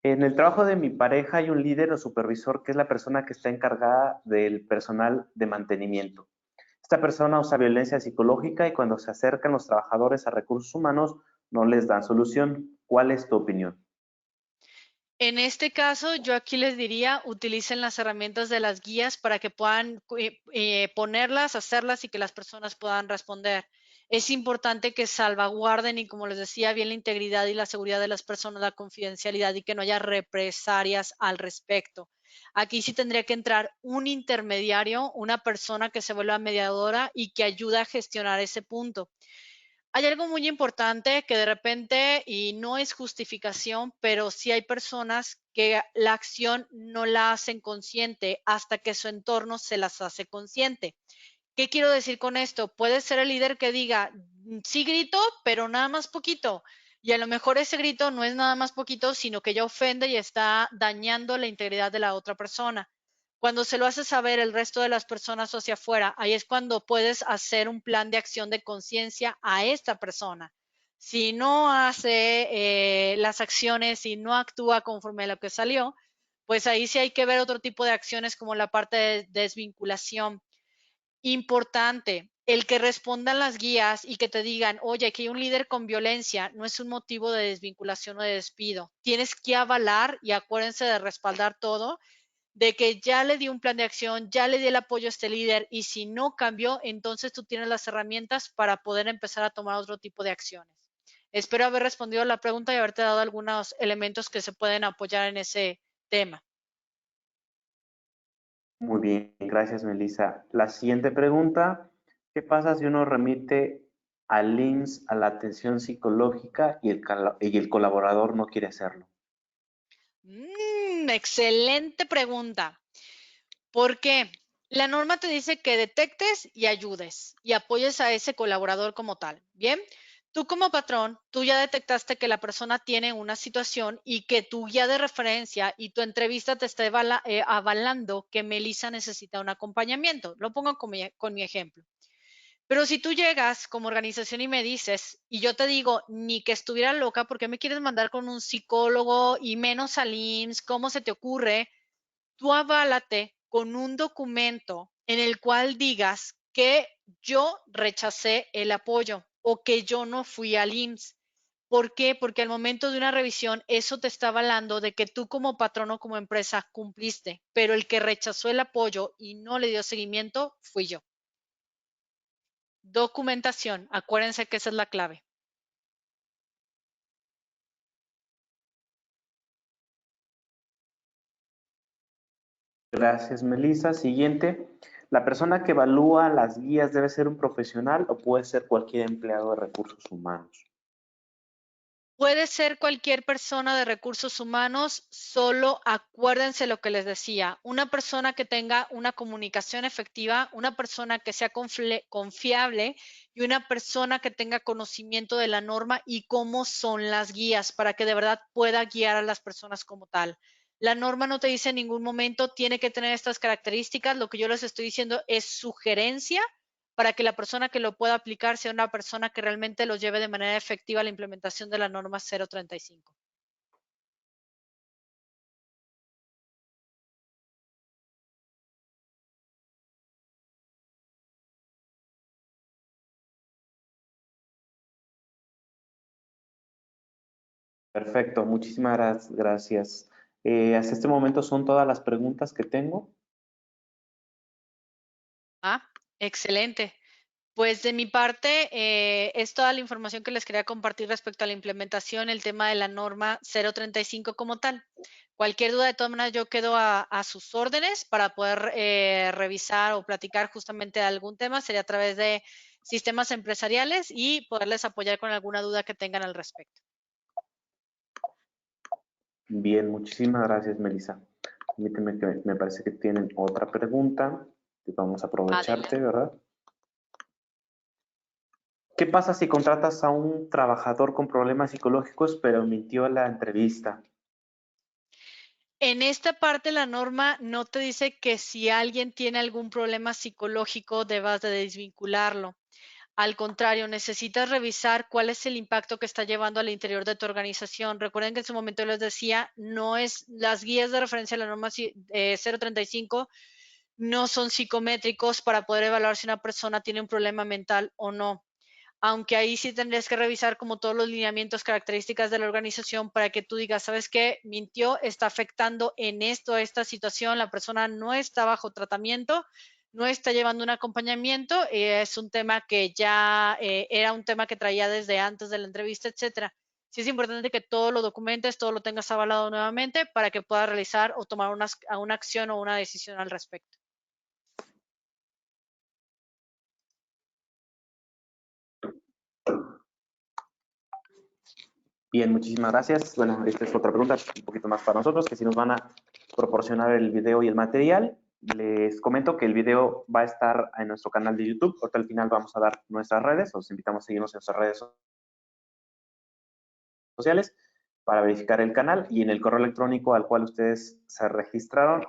en el trabajo de mi pareja hay un líder o supervisor que es la persona que está encargada del personal de mantenimiento. Esta persona usa violencia psicológica y cuando se acercan los trabajadores a recursos humanos no les dan solución. ¿Cuál es tu opinión? En este caso, yo aquí les diría, utilicen las herramientas de las guías para que puedan ponerlas, hacerlas y que las personas puedan responder. Es importante que salvaguarden y, como les decía, bien la integridad y la seguridad de las personas, la confidencialidad y que no haya represalias al respecto. Aquí sí tendría que entrar un intermediario, una persona que se vuelva mediadora y que ayude a gestionar ese punto. Hay algo muy importante que de repente, y no es justificación, pero sí hay personas que la acción no la hacen consciente hasta que su entorno se las hace consciente. ¿Qué quiero decir con esto? Puede ser el líder que diga, sí grito, pero nada más poquito. Y a lo mejor ese grito no es nada más poquito, sino que ya ofende y está dañando la integridad de la otra persona. Cuando se lo hace saber el resto de las personas hacia afuera, ahí es cuando puedes hacer un plan de acción de conciencia a esta persona. Si no hace las acciones y no actúa conforme a lo que salió, pues ahí sí hay que ver otro tipo de acciones como la parte de desvinculación. Importante, el que respondan las guías y que te digan, oye, aquí hay un líder con violencia, no es un motivo de desvinculación o de despido. Tienes que avalar y acuérdense de respaldar todo, de que ya le di un plan de acción, ya le di el apoyo a este líder y si no cambió, entonces tú tienes las herramientas para poder empezar a tomar otro tipo de acciones. Espero haber respondido a la pregunta y haberte dado algunos elementos que se pueden apoyar en ese tema. Muy bien, gracias, Melissa. La siguiente pregunta, ¿qué pasa si uno remite al IMSS a la atención psicológica y el colaborador no quiere hacerlo? Excelente pregunta. ¿Por qué? La norma te dice que detectes y ayudes y apoyes a ese colaborador como tal. Bien, tú como patrón, tú ya detectaste que la persona tiene una situación y que tu guía de referencia y tu entrevista te está avalando que Melissa necesita un acompañamiento. Lo pongo con mi ejemplo. Pero si tú llegas como organización y me dices, y yo te digo, ni que estuviera loca, ¿por qué me quieres mandar con un psicólogo y menos al IMSS? ¿Cómo se te ocurre? Tú aválate con un documento en el cual digas que yo rechacé el apoyo o que yo no fui al IMSS. ¿Por qué? Porque al momento de una revisión eso te está avalando de que tú como patrón o como empresa cumpliste, pero el que rechazó el apoyo y no le dio seguimiento fui yo. Documentación, acuérdense que esa es la clave. Gracias, Melissa. Siguiente, ¿la persona que evalúa las guías debe ser un profesional o puede ser cualquier empleado de recursos humanos? Puede ser cualquier persona de recursos humanos, solo acuérdense lo que les decía, una persona que tenga una comunicación efectiva, una persona que sea confiable y una persona que tenga conocimiento de la norma y cómo son las guías para que de verdad pueda guiar a las personas como tal. La norma no te dice en ningún momento tiene que tener estas características, lo que yo les estoy diciendo es sugerencia para que la persona que lo pueda aplicar sea una persona que realmente lo lleve de manera efectiva a la implementación de la norma 035. Perfecto, muchísimas gracias. Hasta este momento son todas las preguntas que tengo. Excelente. Pues de mi parte, es toda la información que les quería compartir respecto a la implementación, el tema de la norma 035 como tal. Cualquier duda, de todas maneras, yo quedo a sus órdenes para poder revisar o platicar justamente de algún tema. Sería a través de sistemas empresariales y poderles apoyar con alguna duda que tengan al respecto. Bien, muchísimas gracias, Melissa. Permíteme que me parece que tienen otra pregunta. Vamos a aprovecharte, Adelante. ¿verdad? ¿Qué pasa si contratas a un trabajador con problemas psicológicos pero mintió en la entrevista? En esta parte la norma no te dice que si alguien tiene algún problema psicológico debas de desvincularlo. Al contrario, necesitas revisar cuál es el impacto que está llevando al interior de tu organización. Recuerden que en su momento les decía, no es las guías de referencia a la norma 035 no son psicométricos para poder evaluar si una persona tiene un problema mental o no. Aunque ahí sí tendrías que revisar como todos los lineamientos, características de la organización para que tú digas, ¿sabes qué? Mintió, está afectando en esto, esta situación, la persona no está bajo tratamiento, no está llevando un acompañamiento, es un tema que ya era un tema que traía desde antes de la entrevista, etcétera. Sí es importante que todo lo documentes, todo lo tengas avalado nuevamente para que puedas realizar o tomar una acción o una decisión al respecto. Bien, muchísimas gracias. Bueno, esta es otra pregunta, un poquito más para nosotros, que si nos van a proporcionar el video y el material. Les comento que el video va a estar en nuestro canal de YouTube. Ahorita al final vamos a dar nuestras redes. Los invitamos a seguirnos en nuestras redes sociales para verificar el canal y en el correo electrónico al cual ustedes se registraron.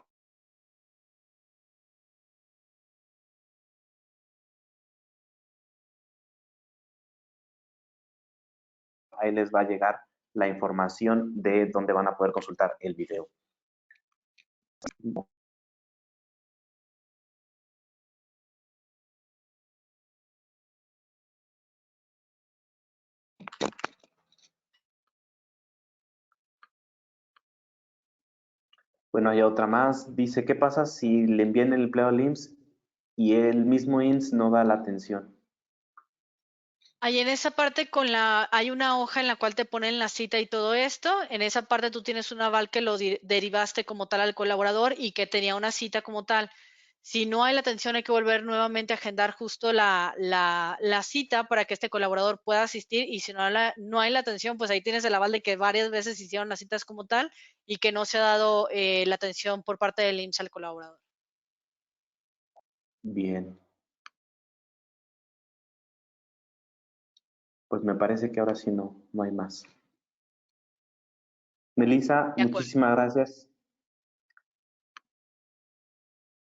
Ahí les va a llegar la información de dónde van a poder consultar el video. Bueno, hay otra más. Dice, ¿qué pasa si le envían el empleo al IMSS y el mismo IMSS no da la atención? Ahí en esa parte hay una hoja en la cual te ponen la cita y todo esto. En esa parte tú tienes un aval que lo derivaste como tal al colaborador y que tenía una cita como tal. Si no hay la atención, hay que volver nuevamente a agendar justo la cita para que este colaborador pueda asistir. Y si no hay la atención, pues ahí tienes el aval de que varias veces hicieron las citas como tal y que no se ha dado la atención por parte del IMSS al colaborador. Bien. Pues me parece que ahora sí no hay más. Melissa, De acuerdo. muchísimas gracias.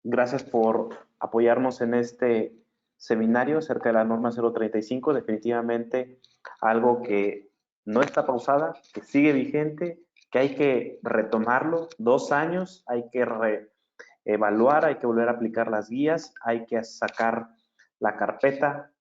Gracias por apoyarnos en este seminario acerca de la norma 035. Definitivamente algo que no está pausada, que sigue vigente, que hay que retomarlo. 2 años, hay que evaluar, hay que volver a aplicar las guías, hay que sacar la carpeta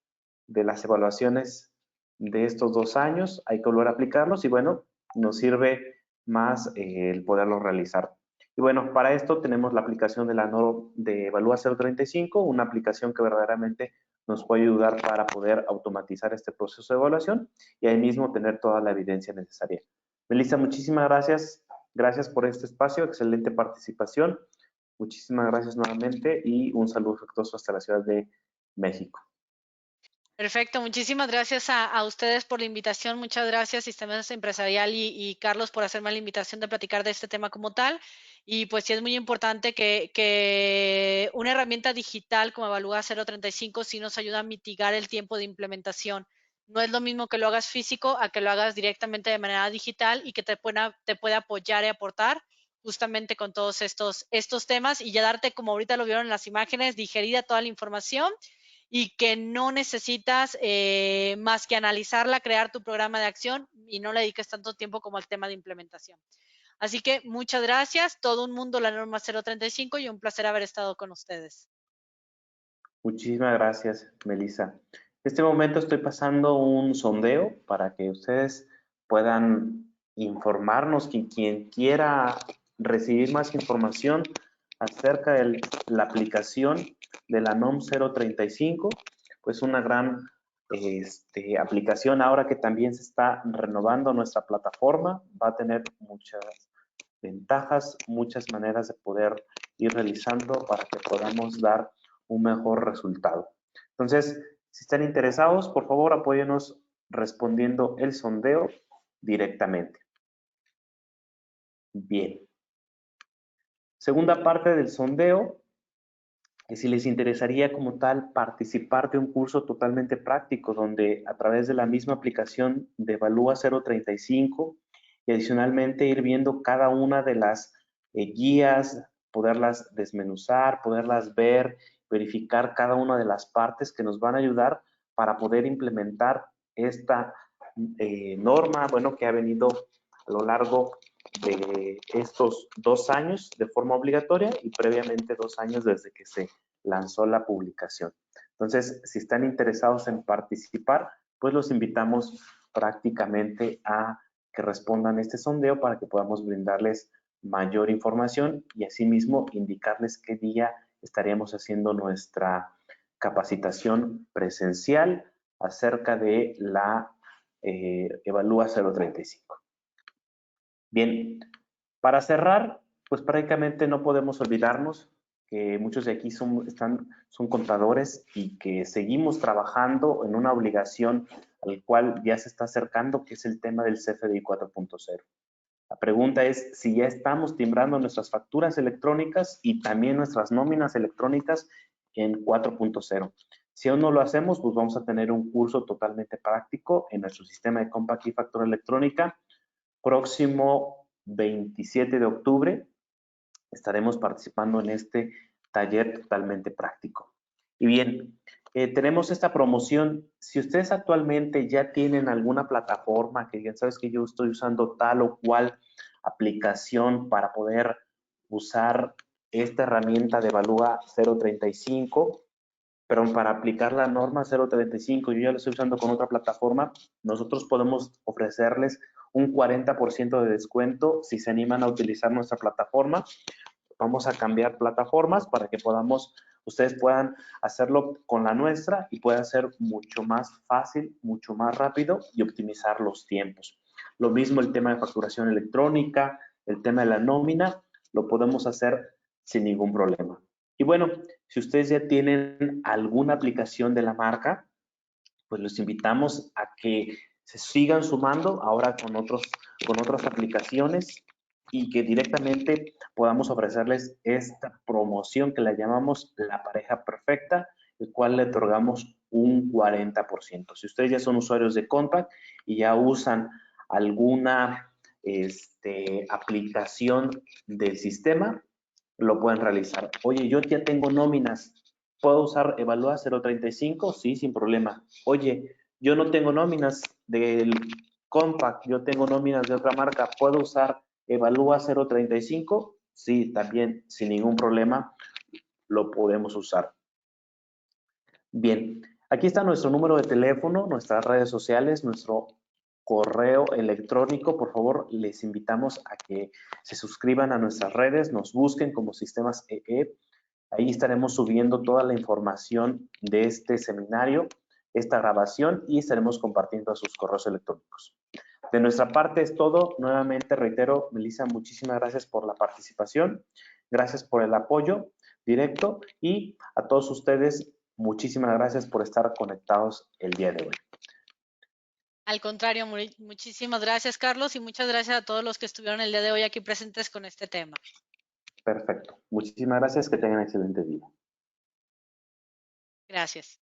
de las evaluaciones de estos 2 años, hay que volver a aplicarlos y bueno, nos sirve más el poderlos realizar. Y bueno, para esto tenemos la aplicación de la norma de Evalúa 035, una aplicación que verdaderamente nos puede ayudar para poder automatizar este proceso de evaluación y ahí mismo tener toda la evidencia necesaria. Melissa, muchísimas gracias. Gracias por este espacio, excelente participación. Muchísimas gracias nuevamente y un saludo afectuoso hasta la Ciudad de México. Perfecto, muchísimas gracias a ustedes por la invitación, muchas gracias Sistemas Empresarial y Carlos por hacerme la invitación de platicar de este tema como tal. Y pues sí es muy importante que una herramienta digital como Evalúa 035 sí nos ayuda a mitigar el tiempo de implementación. No es lo mismo que lo hagas físico a que lo hagas directamente de manera digital y que te pueda apoyar y aportar justamente con todos estos temas y ya darte, como ahorita lo vieron en las imágenes, digerida toda la información y que no necesitas más que analizarla, crear tu programa de acción y no le dediques tanto tiempo como al tema de implementación. Así que muchas gracias, todo un mundo la norma 035 y un placer haber estado con ustedes. Muchísimas gracias, Melissa. En este momento estoy pasando un sondeo para que ustedes puedan informarnos, quien quiera recibir más información acerca de la aplicación de la NOM 035, pues una gran aplicación ahora que también se está renovando nuestra plataforma, va a tener muchas ventajas, muchas maneras de poder ir realizando para que podamos dar un mejor resultado. Entonces, si están interesados, por favor, apóyenos respondiendo el sondeo directamente. Bien. Segunda parte del sondeo, que si les interesaría como tal participar de un curso totalmente práctico donde a través de la misma aplicación de Evalúa 035 y adicionalmente ir viendo cada una de las guías, poderlas desmenuzar, poderlas ver, verificar cada una de las partes que nos van a ayudar para poder implementar esta norma, bueno, que ha venido a lo largo de estos 2 años de forma obligatoria y previamente 2 años desde que se lanzó la publicación. Entonces, si están interesados en participar, pues los invitamos prácticamente a que respondan este sondeo para que podamos brindarles mayor información y asimismo indicarles qué día estaríamos haciendo nuestra capacitación presencial acerca de la Evalúa 035. Bien, para cerrar, pues prácticamente no podemos olvidarnos que muchos de aquí son contadores y que seguimos trabajando en una obligación al cual ya se está acercando, que es el tema del CFDI 4.0. La pregunta es si ya estamos timbrando nuestras facturas electrónicas y también nuestras nóminas electrónicas en 4.0. Si aún no lo hacemos, pues vamos a tener un curso totalmente práctico en nuestro sistema de Compact y factura electrónica. Próximo 27 de octubre estaremos participando en este taller totalmente práctico. Y bien, tenemos esta promoción. Si ustedes actualmente ya tienen alguna plataforma que digan, sabes que yo estoy usando tal o cual aplicación para poder usar esta herramienta de Evalúa 035, pero para aplicar la norma 035, yo ya lo estoy usando con otra plataforma, nosotros podemos ofrecerles un 40% de descuento si se animan a utilizar nuestra plataforma. Vamos a cambiar plataformas para que ustedes puedan hacerlo con la nuestra y pueda ser mucho más fácil, mucho más rápido y optimizar los tiempos. Lo mismo el tema de facturación electrónica, el tema de la nómina, lo podemos hacer sin ningún problema. Y bueno, si ustedes ya tienen alguna aplicación de la marca, pues los invitamos a que se sigan sumando ahora con otras aplicaciones y que directamente podamos ofrecerles esta promoción que la llamamos la pareja perfecta, el cual le otorgamos un 40%. Si ustedes ya son usuarios de Compact y ya usan alguna aplicación del sistema, lo pueden realizar. Oye, yo ya tengo nóminas, ¿puedo usar Evalúa 035? Sí, sin problema. Oye, yo no tengo nóminas del Compact, yo tengo nóminas de otra marca, ¿puedo usar Evalúa 035? Sí, también, sin ningún problema, lo podemos usar. Bien, aquí está nuestro número de teléfono, nuestras redes sociales, nuestro correo electrónico. Por favor, les invitamos a que se suscriban a nuestras redes, nos busquen como Sistemas EE. Ahí estaremos subiendo toda la información de este seminario, esta grabación y estaremos compartiendo a sus correos electrónicos. De nuestra parte es todo. Nuevamente reitero, Melissa, muchísimas gracias por la participación. Gracias por el apoyo directo y a todos ustedes, muchísimas gracias por estar conectados el día de hoy. Al contrario, muchísimas gracias, Carlos, y muchas gracias a todos los que estuvieron el día de hoy aquí presentes con este tema. Perfecto. Muchísimas gracias. Que tengan excelente día. Gracias.